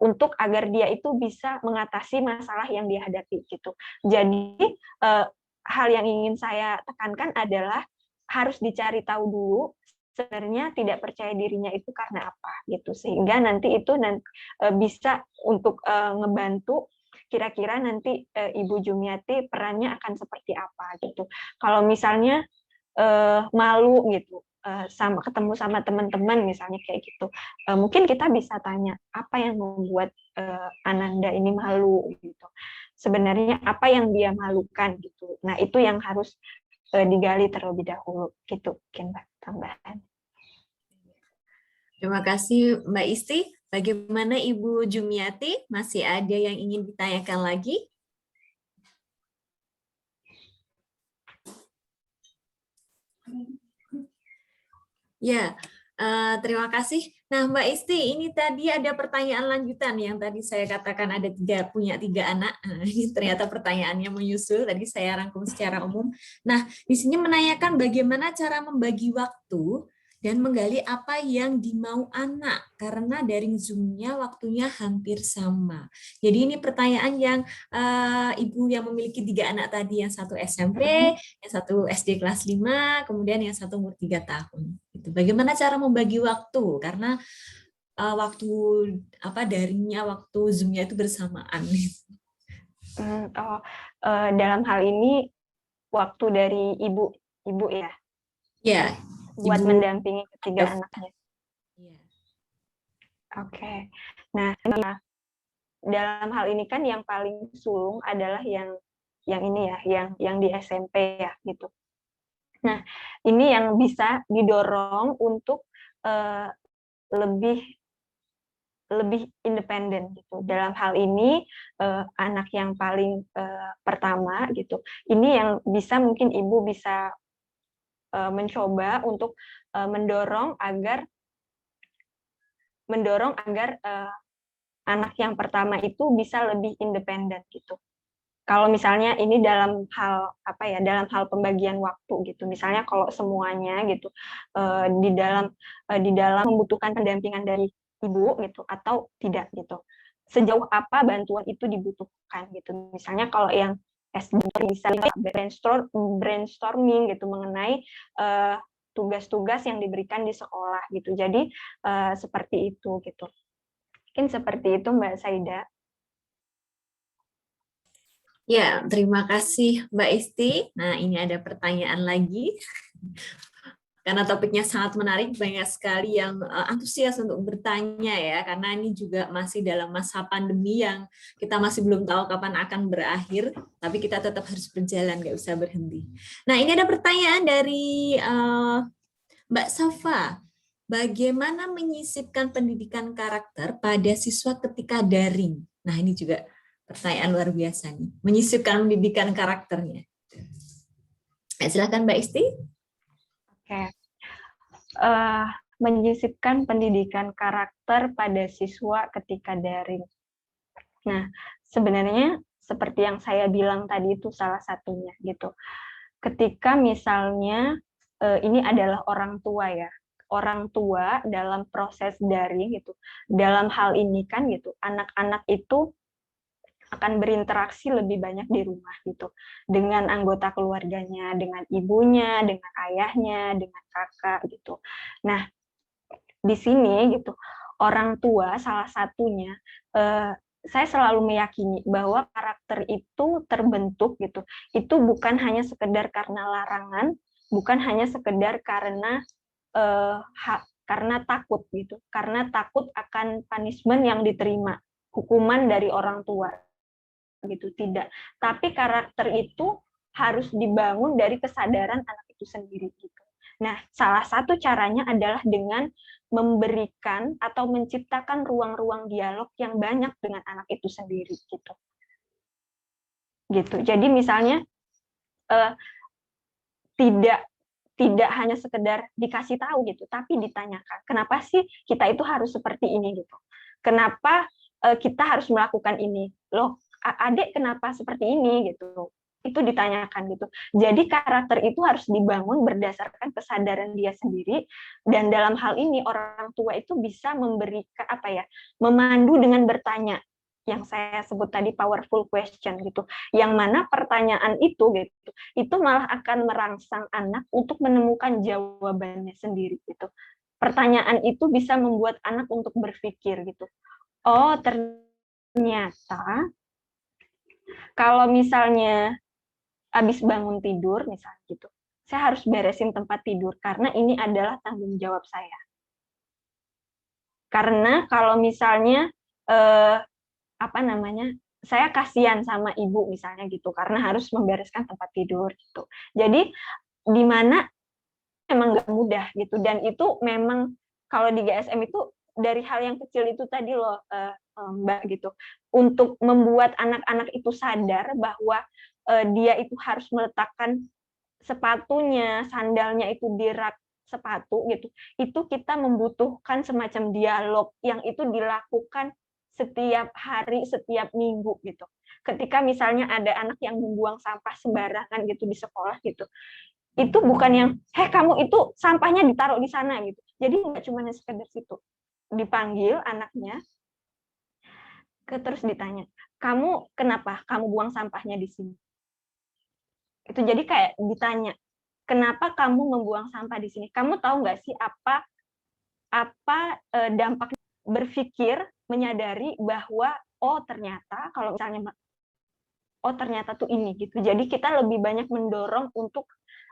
B: untuk agar dia itu bisa mengatasi masalah yang dia hadapi gitu. Jadi hal yang ingin saya tekankan adalah harus dicari tahu dulu sebenarnya tidak percaya dirinya itu karena apa gitu, sehingga nanti itu bisa untuk ngebantu kira-kira nanti Ibu Jumiati perannya akan seperti apa gitu. Kalau misalnya malu gitu sama ketemu sama teman-teman misalnya kayak gitu, mungkin kita bisa tanya apa yang membuat Ananda ini malu gitu. Sebenarnya apa yang dia malukan gitu. Nah itu yang harus digali terlebih dahulu gitu, mungkin Mbak tambahan.
A: Terima kasih Mbak Isti. Bagaimana Ibu Jumiati? Masih ada yang ingin ditanyakan lagi? Ya, terima kasih. Nah Mbak Isti, ini tadi ada pertanyaan lanjutan yang tadi saya katakan ada punya tiga anak. Ini ternyata pertanyaannya menyusul, tadi saya rangkum secara umum. Nah, di sini menanyakan bagaimana cara membagi waktu dan menggali apa yang dimau anak, karena daring Zoom-nya waktunya hampir sama. Jadi ini pertanyaan yang Ibu yang memiliki tiga anak tadi, yang satu SMP, yang satu SD kelas 5, kemudian yang satu umur 3 tahun. Bagaimana cara membagi waktu? Karena waktu daringnya, waktu Zoom-nya itu bersamaan.
B: Dalam hal ini waktu dari ibu ya.
A: Ya,
B: buat mendampingi ketiga anaknya.
A: Ya.
B: Oke. Nah, dalam hal ini kan yang paling sulung adalah yang ini ya, yang di SMP ya gitu. Nah, ini yang bisa didorong untuk lebih independen gitu. Dalam hal ini anak yang paling pertama gitu. Ini yang bisa mungkin ibu bisa mencoba untuk mendorong agar anak yang pertama itu bisa lebih independen gitu. Kalau misalnya ini dalam hal dalam hal pembagian waktu gitu. Misalnya kalau semuanya gitu di dalam membutuhkan pendampingan dari ibu gitu atau tidak gitu. Sejauh apa bantuan itu dibutuhkan gitu. Misalnya kalau yang SD bisa brainstorming gitu mengenai tugas-tugas yang diberikan di sekolah gitu. Jadi seperti itu gitu. Mungkin seperti itu Mbak Saida.
A: Ya, terima kasih Mbak Isti. Nah, ini ada pertanyaan lagi. Karena topiknya sangat menarik, banyak sekali yang antusias untuk bertanya ya, karena ini juga masih dalam masa pandemi yang kita masih belum tahu kapan akan berakhir, tapi kita tetap harus berjalan, nggak usah berhenti. Nah, ini ada pertanyaan dari Mbak Safa. Bagaimana menyisipkan pendidikan karakter pada siswa ketika daring? Nah, ini juga pertanyaan luar biasa nih. Menyisipkan pendidikan karakternya. Silakan Mbak Isti.
B: Oke. Menyisipkan pendidikan karakter pada siswa ketika daring. Nah, sebenarnya seperti yang saya bilang tadi itu salah satunya gitu. Ketika misalnya ini adalah orang tua ya. Orang tua dalam proses daring gitu. Dalam hal ini kan gitu, anak-anak itu akan berinteraksi lebih banyak di rumah gitu dengan anggota keluarganya, dengan ibunya, dengan ayahnya, dengan kakak gitu. Nah, di sini gitu orang tua salah satunya saya selalu meyakini bahwa karakter itu terbentuk gitu. Itu bukan hanya sekedar karena larangan, bukan hanya sekedar karena karena takut gitu, karena takut akan punishment yang diterima, hukuman dari orang tua gitu, tidak. Tapi karakter itu harus dibangun dari kesadaran anak itu sendiri gitu. Nah, salah satu caranya adalah dengan memberikan atau menciptakan ruang-ruang dialog yang banyak dengan anak itu sendiri gitu. Gitu. Jadi misalnya tidak hanya sekedar dikasih tahu gitu, tapi ditanyakan, kenapa sih kita itu harus seperti ini gitu? Kenapa kita harus melakukan ini? Loh, adik kenapa seperti ini gitu, itu ditanyakan gitu. Jadi karakter itu harus dibangun berdasarkan kesadaran dia sendiri, dan dalam hal ini orang tua itu bisa memberikan memandu dengan bertanya, yang saya sebut tadi powerful question gitu, yang mana pertanyaan itu gitu, itu malah akan merangsang anak untuk menemukan jawabannya sendiri gitu. Pertanyaan itu bisa membuat anak untuk berpikir gitu. Oh, ternyata kalau misalnya habis bangun tidur misalnya gitu, saya harus beresin tempat tidur karena ini adalah tanggung jawab saya. Karena kalau misalnya saya kasihan sama ibu misalnya gitu karena harus membereskan tempat tidur gitu. Jadi di mana memang nggak mudah gitu, dan itu memang kalau di GSM itu dari hal yang kecil itu tadi loh Mbak gitu, untuk membuat anak-anak itu sadar bahwa dia itu harus meletakkan sepatunya, sandalnya itu di rak sepatu gitu. Itu kita membutuhkan semacam dialog yang itu dilakukan setiap hari, setiap minggu gitu. Ketika misalnya ada anak yang membuang sampah sembarangan gitu di sekolah gitu, itu bukan yang, kamu itu sampahnya ditaruh di sana gitu. Jadi nggak cuma sekedar situ. Dipanggil anaknya, terus ditanya, kamu kenapa kamu buang sampahnya di sini? Itu jadi kayak ditanya, kenapa kamu membuang sampah di sini? Kamu tahu nggak sih apa dampak berpikir, menyadari bahwa ternyata kalau misalnya ternyata tuh ini gitu. Jadi kita lebih banyak mendorong untuk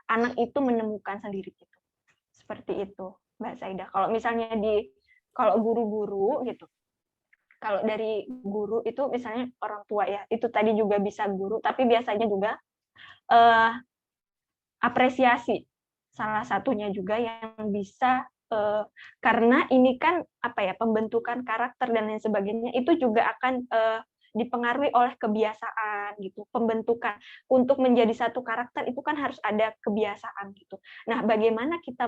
B: anak itu menemukan sendiri gitu. Seperti itu, Mbak Saida. Kalau misalnya kalau guru-guru gitu. Kalau dari guru itu misalnya orang tua ya, itu tadi juga bisa guru, tapi biasanya juga apresiasi salah satunya juga yang bisa karena ini kan pembentukan karakter dan lain sebagainya itu juga akan dipengaruhi oleh kebiasaan kebiasaan gitu, pembentukan. Untuk menjadi satu karakter itu kan harus ada kebiasaan gitu. Nah, bagaimana kita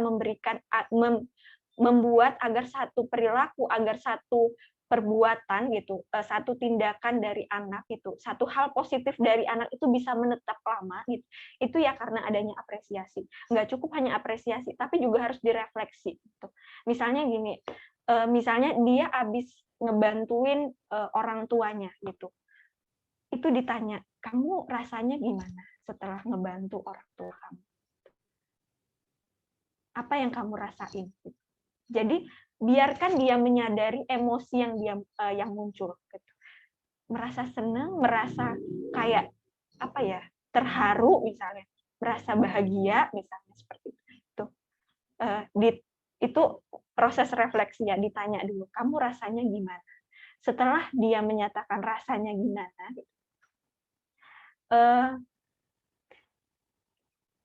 B: membuat agar satu perilaku, agar satu perbuatan gitu, satu tindakan dari anak itu, satu hal positif dari anak itu bisa menetap lama gitu. Itu ya karena adanya apresiasi. Nggak cukup hanya apresiasi, tapi juga harus direfleksi gitu. Misalnya gini, misalnya dia habis ngebantuin orang tuanya gitu. Itu ditanya, "Kamu rasanya gimana setelah ngebantu orang tua kamu? Apa yang kamu rasain?" Jadi biarkan dia menyadari emosi yang yang muncul gitu. Merasa senang, merasa kayak apa ya, terharu misalnya, merasa bahagia misalnya seperti itu. Itu proses refleksi ya, ditanya dulu, "Kamu rasanya gimana?" Setelah dia menyatakan rasanya gimana,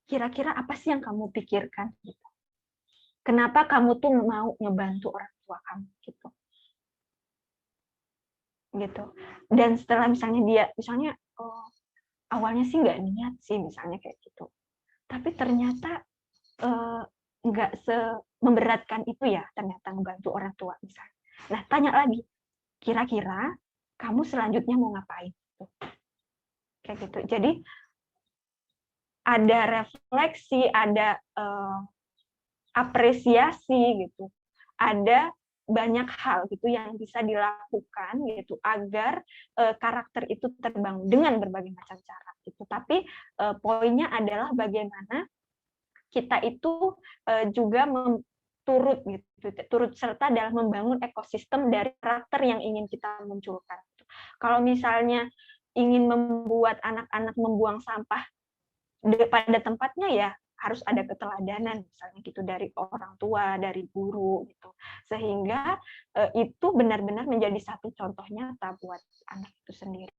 B: kira-kira apa sih yang kamu pikirkan gitu. Kenapa kamu tuh mau ngebantu orang tua kamu gitu. Gitu. Dan setelah misalnya dia awalnya sih nggak niat sih misalnya kayak gitu. Tapi ternyata nggak memberatkan itu ya ternyata ngebantu orang tua misalnya. Nah, tanya lagi, kira-kira kamu selanjutnya mau ngapain? Kayak gitu. Jadi ada refleksi, ada apresiasi gitu, ada banyak hal gitu yang bisa dilakukan gitu agar karakter itu terbangun dengan berbagai macam cara gitu. Tapi poinnya adalah bagaimana kita itu juga turut serta dalam membangun ekosistem dari karakter yang ingin kita munculkan. Kalau misalnya ingin membuat anak-anak membuang sampah pada tempatnya, ya harus ada keteladanan misalnya gitu dari orang tua, dari guru gitu. Sehingga itu benar-benar menjadi satu contoh nyata buat anak itu sendiri.